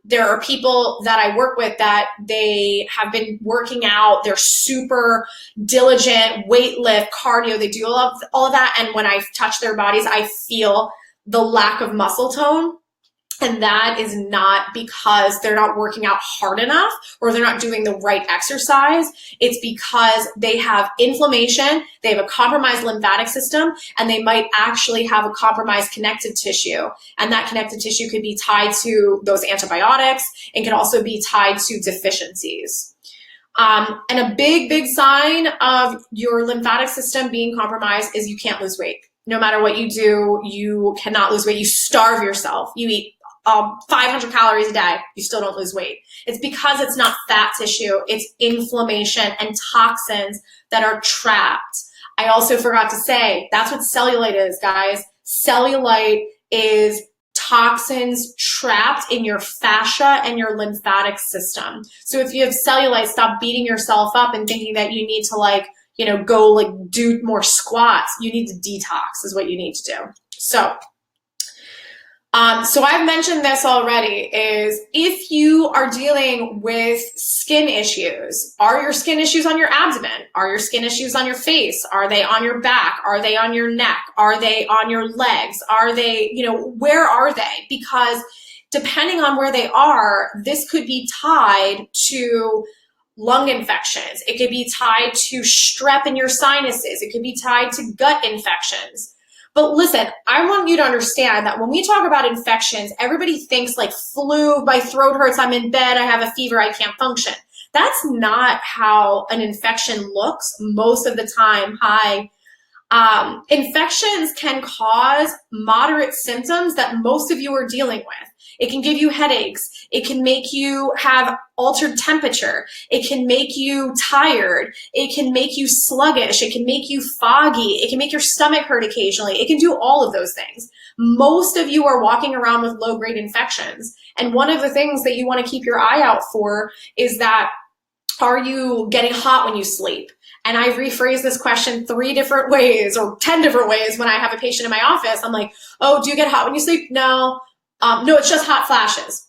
There are people that I work with that they have been working out, they're super diligent, weight lift, cardio, they do all of that. And when I touch their bodies, I feel the lack of muscle tone. And that is not because they're not working out hard enough or they're not doing the right exercise. It's because they have inflammation, they have a compromised lymphatic system, and they might actually have a compromised connective tissue. And that connective tissue could be tied to those antibiotics and can also be tied to deficiencies. And a big sign of your lymphatic system being compromised is you can't lose weight. No matter what you do, you cannot lose weight. You starve yourself. You eat 500 calories a day, you still don't lose weight. It's because it's not fat tissue, it's inflammation and toxins that are trapped. I also forgot to say, that's what cellulite is, guys. Cellulite is toxins trapped in your fascia and your lymphatic system. So if you have cellulite, stop beating yourself up and thinking that you need to go do more squats. You need to detox is what you need to do. So I've mentioned this already, is if you are dealing with skin issues, are your skin issues on your abdomen? Are your skin issues on your face? Are they on your back? Are they on your neck? Are they on your legs? Are they, where are they? Because depending on where they are, this could be tied to lung infections. It could be tied to strep in your sinuses. It could be tied to gut infections. But listen, I want you to understand that when we talk about infections, everybody thinks like flu, my throat hurts, I'm in bed, I have a fever, I can't function. That's not how an infection looks most of the time. Infections can cause moderate symptoms that most of you are dealing with. It can give you headaches. It can make you have altered temperature. It can make you tired. It can make you sluggish. It can make you foggy. It can make your stomach hurt occasionally. It can do all of those things. Most of you are walking around with low-grade infections. And one of the things that you want to keep your eye out for is that, are you getting hot when you sleep? And I rephrase this question 3 different ways or 10 different ways when I have a patient in my office. I'm like, oh, do you get hot when you sleep? No. No, it's just hot flashes.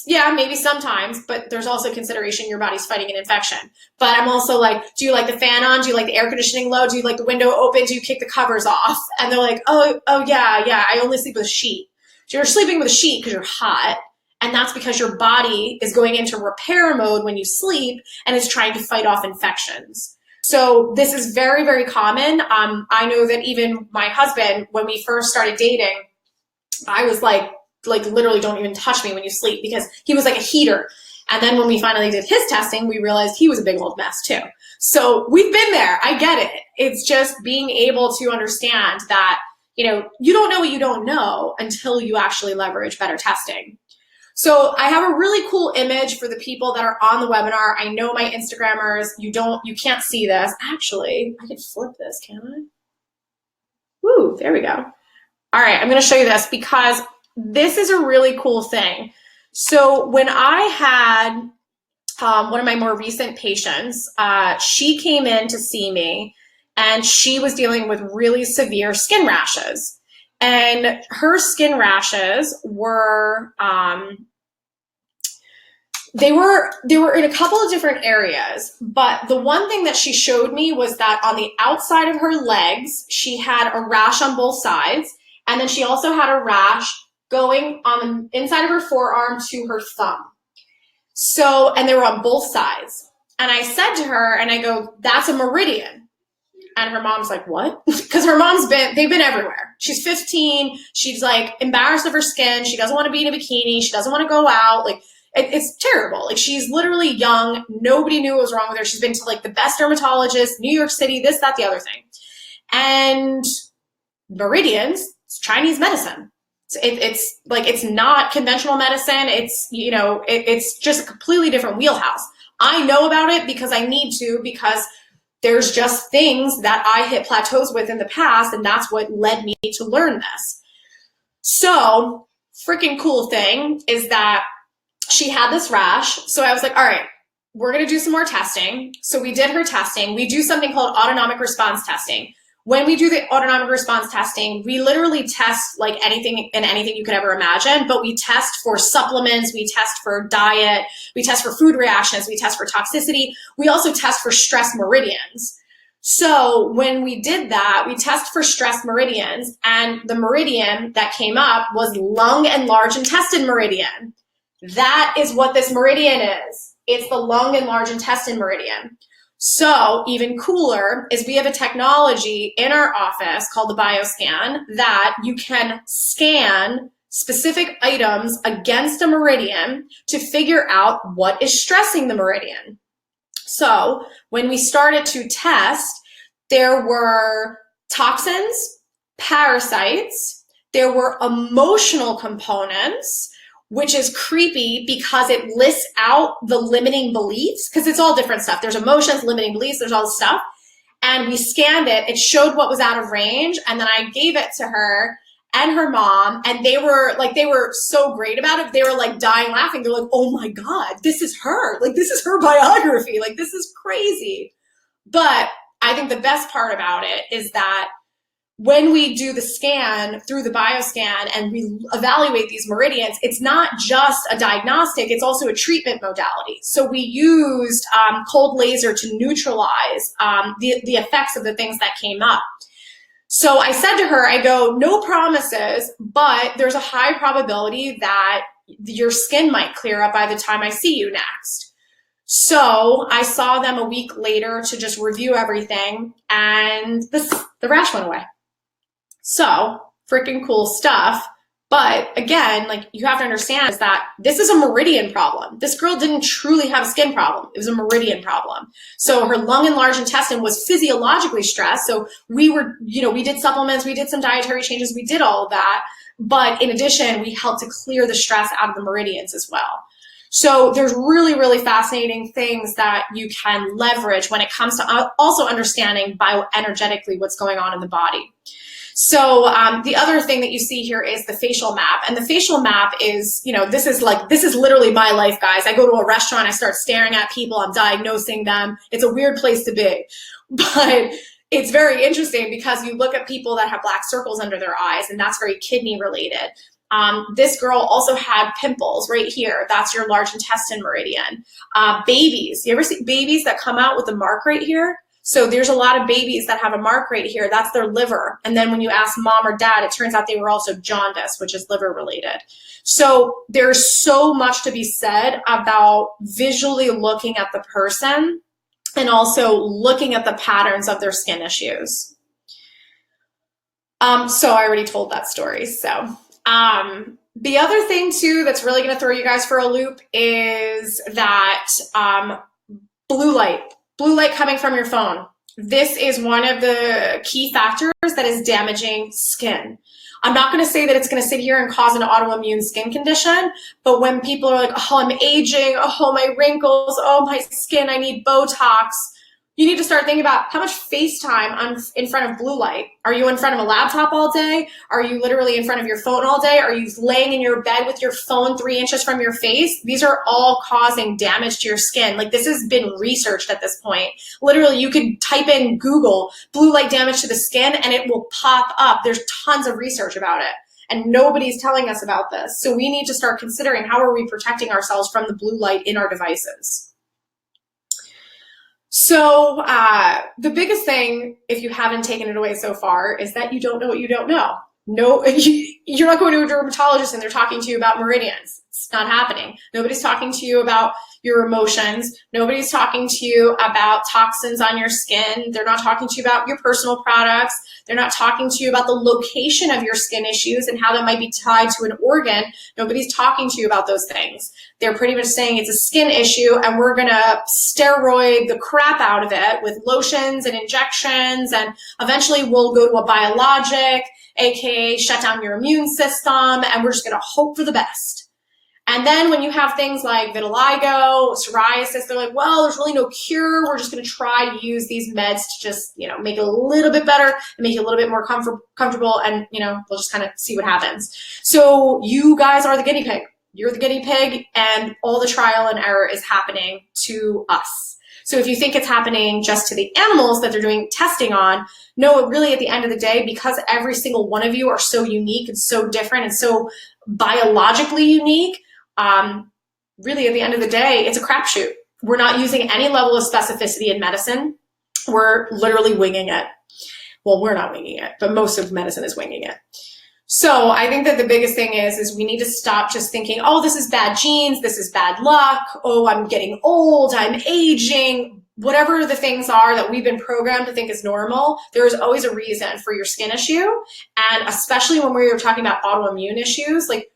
Yeah, maybe sometimes, but there's also consideration your body's fighting an infection. But I'm also like, do you like the fan on? Do you like the air conditioning low? Do you like the window open? Do you kick the covers off? And they're like, oh yeah, I only sleep with a sheet. So you're sleeping with a sheet because you're hot. And that's because your body is going into repair mode when you sleep and is trying to fight off infections. So this is very, very common. I know that even my husband, when we first started dating, I was like literally don't even touch me when you sleep, because he was like a heater. And then when we finally did his testing, we realized he was a big old mess too. So we've been there. I get it. It's just being able to understand that, you don't know what you don't know until you actually leverage better testing. So I have a really cool image for the people that are on the webinar. I know my Instagrammers, you can't see this. Actually, I could flip this, can I? Woo, there we go. All right, I'm gonna show you this because this is a really cool thing. So when I had one of my more recent patients, she came in to see me and she was dealing with really severe skin rashes. And her skin rashes were, they were in a couple of different areas, but the one thing that she showed me was that on the outside of her legs, she had a rash on both sides. And then she also had a rash going on the inside of her forearm to her thumb. So, and they were on both sides. And I said to her, and I go, that's a meridian. And her mom's like, what? Because her mom's they've been everywhere. She's 15. She's like embarrassed of her skin. She doesn't want to be in a bikini. She doesn't want to go out. Like, it's terrible. Like, she's literally young. Nobody knew what was wrong with her. She's been to like the best dermatologist, New York City, this, that, the other thing. And meridians, it's Chinese medicine. It's like, it's not conventional medicine. It's, you know, it's just a completely different wheelhouse. I know about it because I need to, because there's just things that I hit plateaus with in the past, and that's what led me to learn this. So, freaking cool thing is that she had this rash. So I was like, all right, we're going to do some more testing. So we did her testing. We do something called autonomic response testing. When we do the autonomic response testing, we literally test like anything and anything you could ever imagine, but we test for supplements, we test for diet, we test for food reactions, we test for toxicity. We also test for stress meridians. So when we did that, we test for stress meridians, and the meridian that came up was lung and large intestine meridian. That is what this meridian is. It's the lung and large intestine meridian. So even cooler is we have a technology in our office called the BioScan that you can scan specific items against a meridian to figure out what is stressing the meridian. So when we started to test, there were toxins, parasites, there were emotional components, which is creepy because it lists out the limiting beliefs, because it's all different stuff. There's emotions, limiting beliefs, there's all this stuff. And we scanned it, it showed what was out of range, and then I gave it to her and her mom, and they were so great about it. They were like dying laughing. They're like, oh my God, this is her. Like, this is her biography. Like, this is crazy. But I think the best part about it is that when we do the scan through the BioScan and we evaluate these meridians, it's not just a diagnostic, it's also a treatment modality. So we used cold laser to neutralize the effects of the things that came up. So I said to her, I go, no promises, but there's a high probability that your skin might clear up by the time I see you next. So I saw them a week later to just review everything, and the rash went away. So freaking cool stuff. But again, like, you have to understand is that this is a meridian problem. This girl didn't truly have a skin problem. It was a meridian problem. So her lung and large intestine was physiologically stressed. So we were, we did supplements, we did some dietary changes, we did all of that. But in addition, we helped to clear the stress out of the meridians as well. So there's really, really fascinating things that you can leverage when it comes to also understanding bioenergetically what's going on in the body. So the other thing that you see here is the facial map, and the facial map is, this is literally my life, guys. I go to a restaurant, I start staring at people, I'm diagnosing them. It's a weird place to be, but it's very interesting because you look at people that have black circles under their eyes, and that's very kidney related. This girl also had pimples right here. That's your large intestine meridian. Babies, you ever see babies that come out with a mark right here? So there's a lot of babies that have a mark right here. That's their liver. And then when you ask mom or dad, it turns out they were also jaundice, which is liver related. So there's so much to be said about visually looking at the person and also looking at the patterns of their skin issues. So I already told that story. So the other thing too that's really going to throw you guys for a loop is that blue light coming from your phone. This is one of the key factors that is damaging skin. I'm not going to say that it's going to sit here and cause an autoimmune skin condition, but when people are like, oh, I'm aging, oh, my wrinkles, oh, my skin, I need Botox, you need to start thinking about how much FaceTime in front of blue light. Are you in front of a laptop all day? Are you literally in front of your phone all day? Are you laying in your bed with your phone 3 inches from your face? These are all causing damage to your skin. Like, this has been researched at this point. Literally, you could type in Google blue light damage to the skin and it will pop up. There's tons of research about it. And nobody's telling us about this. So we need to start considering how are we protecting ourselves from the blue light in our devices. So the biggest thing, if you haven't taken it away so far, is that you don't know what you don't know. No, you're not going to a dermatologist and they're talking to you about meridians. It's not happening. Nobody's talking to you about, your emotions. Nobody's talking to you about toxins on your skin. They're not talking to you about your personal products. They're not talking to you about the location of your skin issues and how that might be tied to an organ. Nobody's talking to you about those things. They're pretty much saying it's a skin issue and we're going to steroid the crap out of it with lotions and injections, and eventually we'll go to a biologic, aka shut down your immune system, and we're just going to hope for the best. And then when you have things like vitiligo, psoriasis, they're like, well, there's really no cure. We're just going to try to use these meds to just, make it a little bit better and make you a little bit more comfortable. And, we'll just kind of see what happens. So you guys are the guinea pig. You're the guinea pig, and all the trial and error is happening to us. So if you think it's happening just to the animals that they're doing testing on, no, really at the end of the day, because every single one of you are so unique and so different and so biologically unique, really at the end of the day, it's a crapshoot. We're not using any level of specificity in medicine. We're literally winging it. Well, we're not winging it, but most of medicine is winging it. So I think that the biggest thing is we need to stop just thinking, oh, this is bad genes, this is bad luck, oh, I'm getting old, I'm aging, whatever the things are that we've been programmed to think is normal. There is always a reason for your skin issue. And especially when we're talking about autoimmune issues, like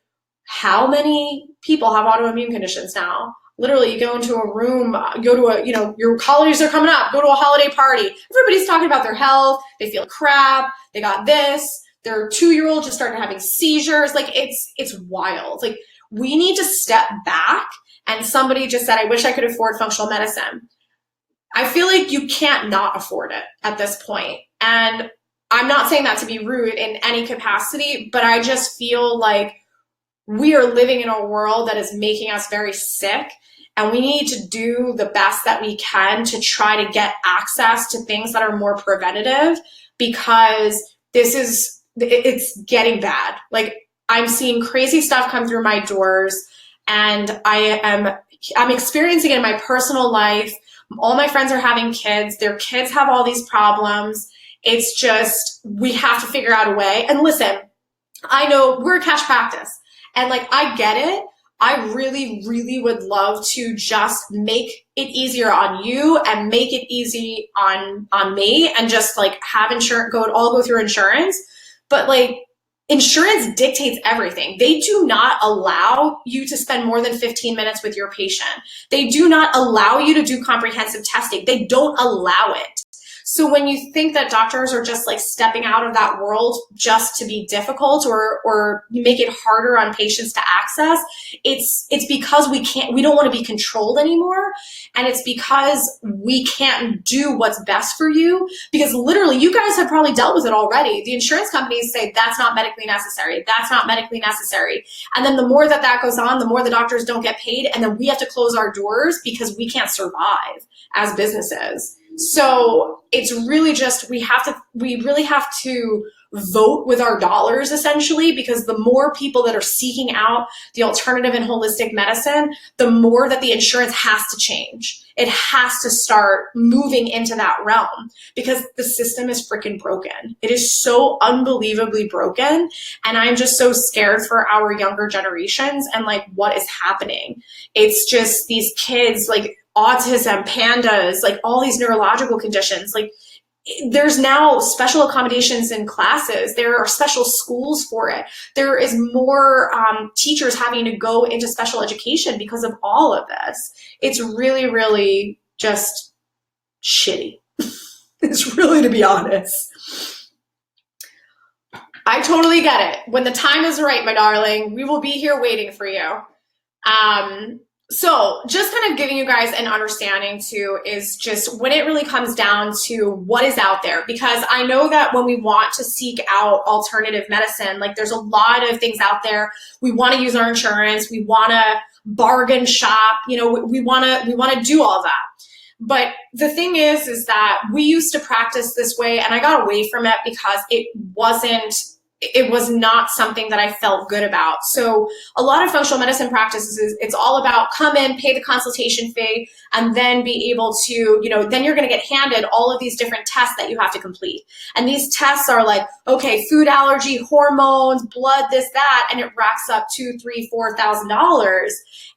how many people have autoimmune conditions now? Literally, you go into a room, go to your holidays are coming up, go to a holiday party. Everybody's talking about their health. They feel crap. They got this. Their 2-year-old just started having seizures. Like it's wild. Like we need to step back. And somebody just said, I wish I could afford functional medicine. I feel like you can't not afford it at this point. And I'm not saying that to be rude in any capacity, but I just feel like we are living in a world that is making us very sick, and we need to do the best that we can to try to get access to things that are more preventative, because it's getting bad. Like I'm seeing crazy stuff come through my doors, and I'm experiencing it in my personal life. All my friends are having kids. Their kids have all these problems. It's just, we have to figure out a way. And listen, I know we're a cash practice, and like, I get it. I really, really would love to just make it easier on you and make it easy on me, and just like have insurance, all go through insurance. But like, insurance dictates everything. They do not allow you to spend more than 15 minutes with your patient. They do not allow you to do comprehensive testing. They don't allow it. So when you think that doctors are just like stepping out of that world just to be difficult, or you make it harder on patients to access, it's because we don't want to be controlled anymore. And it's because we can't do what's best for you, because literally you guys have probably dealt with it already. The insurance companies say that's not medically necessary. That's not medically necessary. And then the more that goes on, the more the doctors don't get paid. And then we have to close our doors because we can't survive as businesses. So it's really just, we really have to vote with our dollars, essentially, because the more people that are seeking out the alternative and holistic medicine, the more that the insurance has to change. It has to start moving into that realm, because the system is freaking broken. It is so unbelievably broken. And I'm just so scared for our younger generations and like what is happening. It's just these kids, like autism, pandas, like all these neurological conditions. Like there's now special accommodations in classes. There are special schools for it. There is more teachers having to go into special education because of all of this. It's really, really just shitty. It's really, to be honest. I totally get it. When the time is right, my darling, we will be here waiting for you. So just kind of giving you guys an understanding too, is just when it really comes down to what is out there, because I know that when we want to seek out alternative medicine, like there's a lot of things out there. We want to use our insurance. We want to bargain shop. We want to do all that. But the thing is that we used to practice this way, and I got away from it because it wasn't it was not something that I felt good about. So a lot of functional medicine practices, it's all about come in, pay the consultation fee, and then be able to, you know, then you're going to get handed all of these different tests that you have to complete. And these tests are like, okay, food allergy, hormones, blood, this, that, and it racks up $2,000, $3,000, $4,000.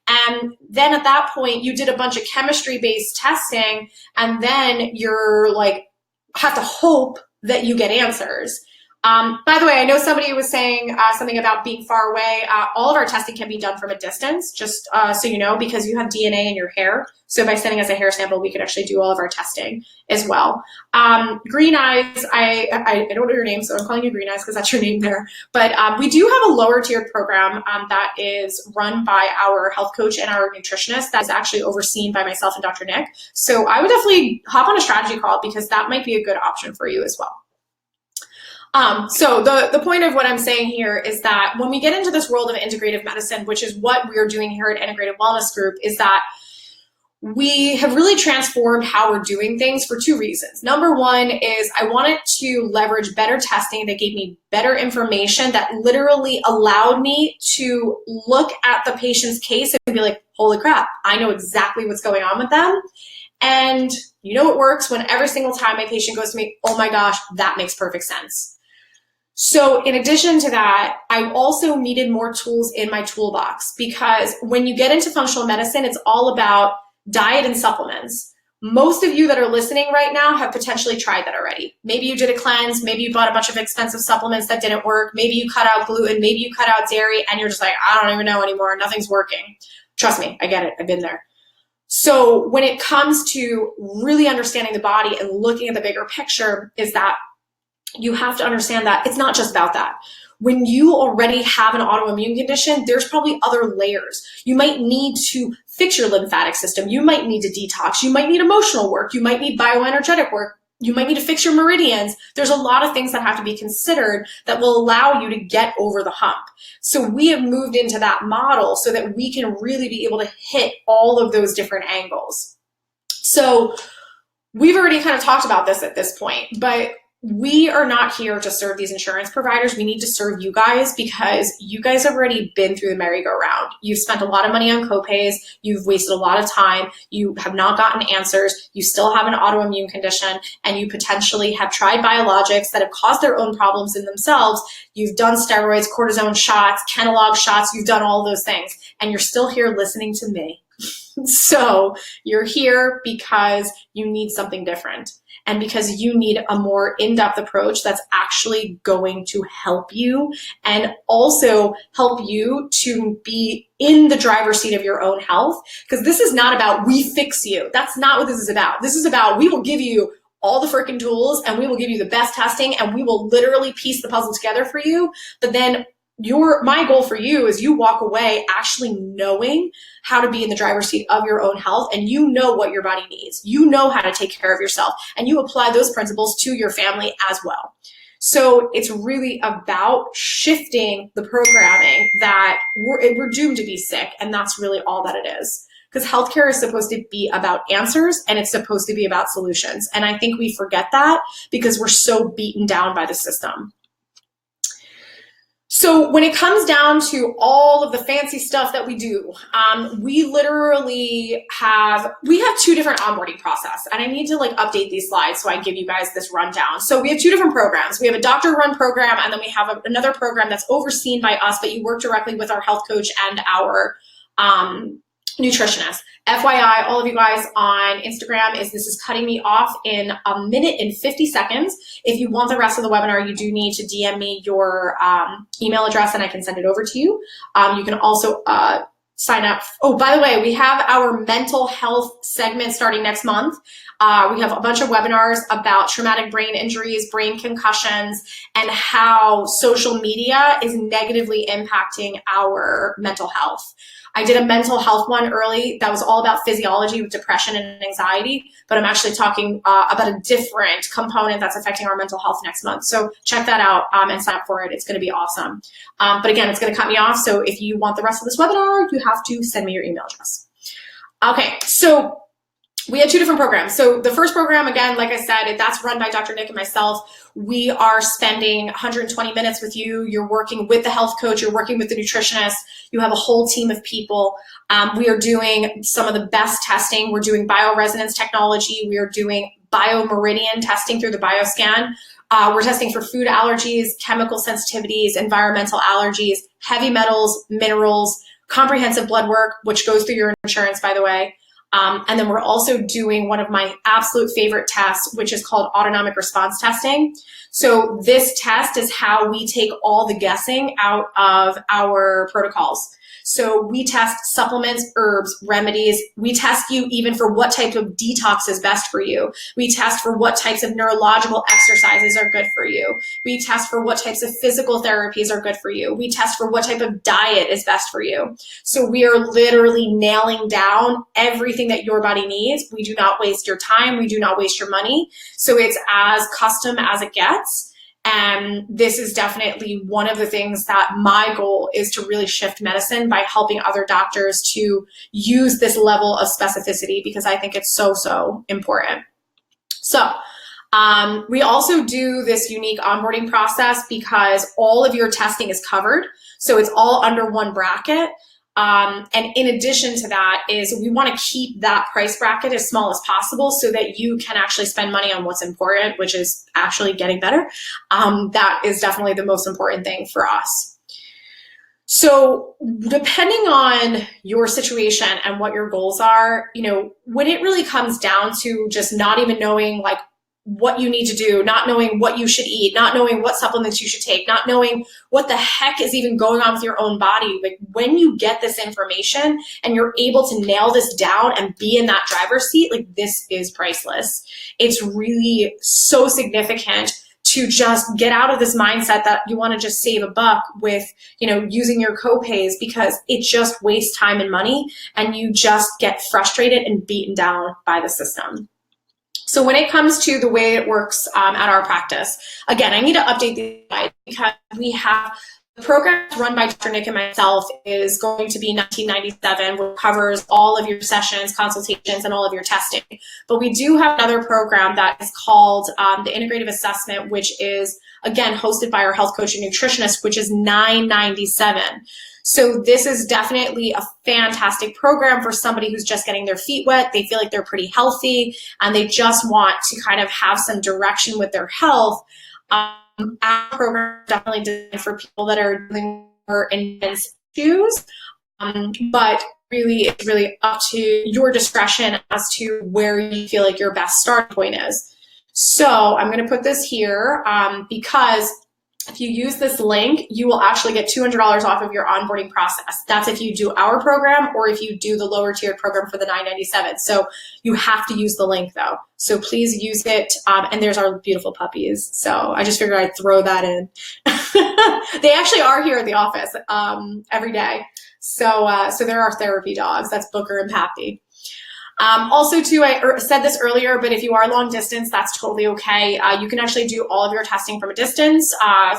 And then at that point, you did a bunch of chemistry-based testing, and then you're like, have to hope that you get answers. By the way, I know somebody was saying something about being far away. All of our testing can be done from a distance, just so you know, because you have DNA in your hair. So by sending us a hair sample, we can actually do all of our testing as well. Green Eyes, I don't know your name, so I'm calling you Green Eyes because that's your name there. But we do have a lower tiered program that is run by our health coach and our nutritionist that is actually overseen by myself and Dr. Nick. So I would definitely hop on a strategy call because that might be a good option for you as well. So the point of what I'm saying here is that when we get into this world of integrative medicine, which is what we're doing here at Integrative Wellness Group, is that we have really transformed how we're doing things for two reasons. Number one is I wanted to leverage better testing that gave me better information that literally allowed me to look at the patient's case and be like, holy crap, I know exactly what's going on with them. And you know, it works when every single time my patient goes to me, oh my gosh, that makes perfect sense. So in addition to that, I also needed more tools in my toolbox because when you get into functional medicine, it's all about diet and supplements. Most of you that are listening right now have potentially tried that already. Maybe you did a cleanse, maybe you bought a bunch of expensive supplements that didn't work, maybe you cut out gluten, maybe you cut out dairy, and you're just like, I don't even know anymore, nothing's working. Trust me, I get it, I've been there. So when it comes to really understanding the body and looking at the bigger picture is that you have to understand that it's not just about that. When you already have an autoimmune condition, there's probably other layers. You might need to fix your lymphatic system. You might need to detox. You might need emotional work. You might need bioenergetic work. You might need to fix your meridians. There's a lot of things that have to be considered that will allow you to get over the hump. So we have moved into that model so that we can really be able to hit all of those different angles. So we've already kind of talked about this at this point, but we are not here to serve these insurance providers. We need to serve you guys because you guys have already been through the merry-go-round. You've spent a lot of money on copays. You've wasted a lot of time. You have not gotten answers. You still have an autoimmune condition, and you potentially have tried biologics that have caused their own problems in themselves. You've done steroids, cortisone shots, Kenalog shots. You've done all those things, and you're still here listening to me. So you're here because you need something different. And because you need a more in-depth approach that's actually going to help you and also help you to be in the driver's seat of your own health. Because this is not about we fix you. That's not what this is about. This is about we will give you all the freaking tools and we will give you the best testing and we will literally piece the puzzle together for you. But then my goal for you is you walk away actually knowing how to be in the driver's seat of your own health, and you know what your body needs. You know how to take care of yourself, and you apply those principles to your family as well. So it's really about shifting the programming that we're doomed to be sick, and that's really all that it is. Because healthcare is supposed to be about answers, and it's supposed to be about solutions. And I think we forget that because we're so beaten down by the system. So when it comes down to all of the fancy stuff that we do, we literally have two different onboarding process, and I need to like update these slides so I give you guys this rundown. So we have two different programs. We have a doctor-run program, and then we have another program that's overseen by us, but you work directly with our health coach and our nutritionist. FYI, all of you guys on Instagram, this is cutting me off in 1 minute and 50 seconds. If you want the rest of the webinar, you do need to DM me your email address and I can send it over to you. You can also sign up. Oh, by the way, we have our mental health segment starting next month. We have a bunch of webinars about traumatic brain injuries, brain concussions, and how social media is negatively impacting our mental health. I did a mental health one early that was all about physiology with depression and anxiety, but I'm actually talking about a different component that's affecting our mental health next month. So check that out and sign up for it. It's going to be awesome. But again, it's going to cut me off. So if you want the rest of this webinar, you have to send me your email address. Okay, so we had two different programs. So the first program, again, like I said, that's run by Dr. Nick and myself. We are spending 120 minutes with you. You're working with the health coach. You're working with the nutritionist. You have a whole team of people. We are doing some of the best testing. We're doing bioresonance technology. We are doing biomeridian testing through the bioscan. We're testing for food allergies, chemical sensitivities, environmental allergies, heavy metals, minerals, comprehensive blood work, which goes through your insurance, by the way. And then we're also doing one of my absolute favorite tests, which is called autonomic response testing. So this test is how we take all the guessing out of our protocols. So we test supplements, herbs, remedies. We test you even for what type of detox is best for you. We test for what types of neurological exercises are good for you. We test for what types of physical therapies are good for you. We test for what type of diet is best for you. So we are literally nailing down everything that your body needs. We do not waste your time. We do not waste your money. So it's as custom as it gets. And this is definitely one of the things that my goal is to really shift medicine by helping other doctors to use this level of specificity, because I think it's so, so important. So we also do this unique onboarding process because all of your testing is covered. So it's all under one bracket. And in addition to that is we want to keep that price bracket as small as possible so that you can actually spend money on what's important, which is actually getting better. That is definitely the most important thing for us. So depending on your situation and what your goals are, you know, when it really comes down to just not even knowing like what you need to do, not knowing what you should eat, not knowing what supplements you should take, not knowing what the heck is even going on with your own body. Like when you get this information and you're able to nail this down and be in that driver's seat, like this is priceless. It's really so significant to just get out of this mindset that you want to just save a buck with, you know, using your co-pays, because it just wastes time and money and you just get frustrated and beaten down by the system. So when it comes to the way it works at our practice, again, I need to update the slide because we have the program run by Dr. Nick and myself is going to be 1997, which covers all of your sessions, consultations, and all of your testing. But we do have another program that is called the Integrative Assessment, which is, again, hosted by our health coach and nutritionist, which is $997. So this is definitely a fantastic program for somebody who's just getting their feet wet. They feel like they're pretty healthy and they just want to kind of have some direction with their health. Our program is definitely designed for people that are dealing with more intense issues, but really it's really up to your discretion as to where you feel like your best starting point is. So I'm going to put this here because if you use this link, you will actually get $200 off of your onboarding process. That's if you do our program or if you do the lower tiered program for the $997. So you have to use the link though. So please use it. And there's our beautiful puppies. So I just figured I'd throw that in. They actually are here at the office every day. So they're our therapy dogs. That's Booker and Pappy. Also too, I said this earlier, but if you are long distance, that's totally okay. You can actually do all of your testing from a distance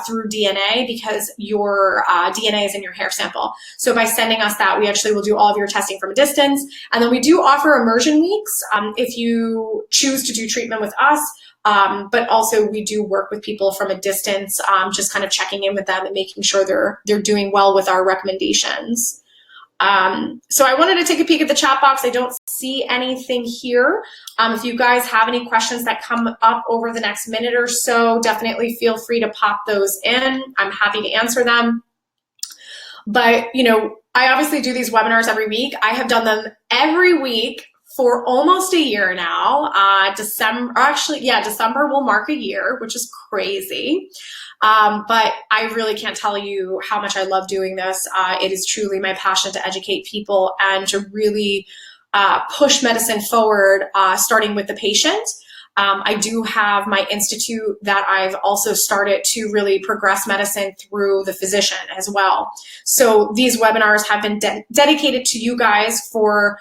through DNA because your DNA is in your hair sample. So by sending us that, we actually will do all of your testing from a distance. And then we do offer immersion weeks if you choose to do treatment with us. But also we do work with people from a distance, just kind of checking in with them and making sure they're doing well with our recommendations. So I wanted to take a peek at the chat box. I don't see anything here. If you guys have any questions that come up over the next minute or so, definitely feel free to pop those in. I'm happy to answer them. But, you know, I obviously do these webinars every week. I have done them every week for almost a year now. December will mark a year, which is crazy. But I really can't tell you how much I love doing this. It is truly my passion to educate people and to really push medicine forward, starting with the patient. I do have my institute that I've also started to really progress medicine through the physician as well. So these webinars have been dedicated to you guys for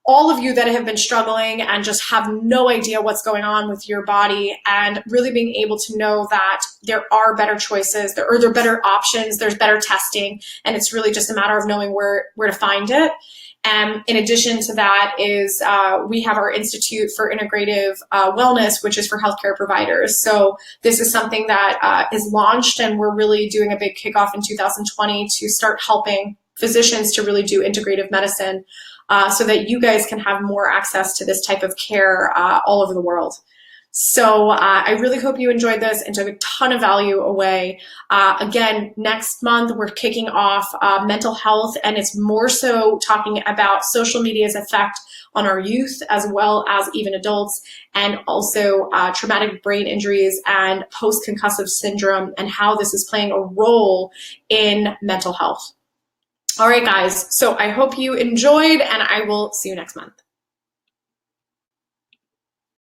all of you that have been struggling and just have no idea what's going on with your body, and really being able to know that there are better choices, there are better options, there's better testing, and it's really just a matter of knowing where to find it. And in addition to that is we have our Institute for Integrative Wellness, which is for healthcare providers. So this is something that is launched, and we're really doing a big kickoff in 2020 to start helping physicians to really do integrative medicine, so that you guys can have more access to this type of care all over the world. So I really hope you enjoyed this and took a ton of value away. Again, next month we're kicking off mental health, and it's more so talking about social media's effect on our youth as well as even adults, and also traumatic brain injuries and post-concussive syndrome, and how this is playing a role in mental health. All right, guys, so I hope you enjoyed, and I will see you next month.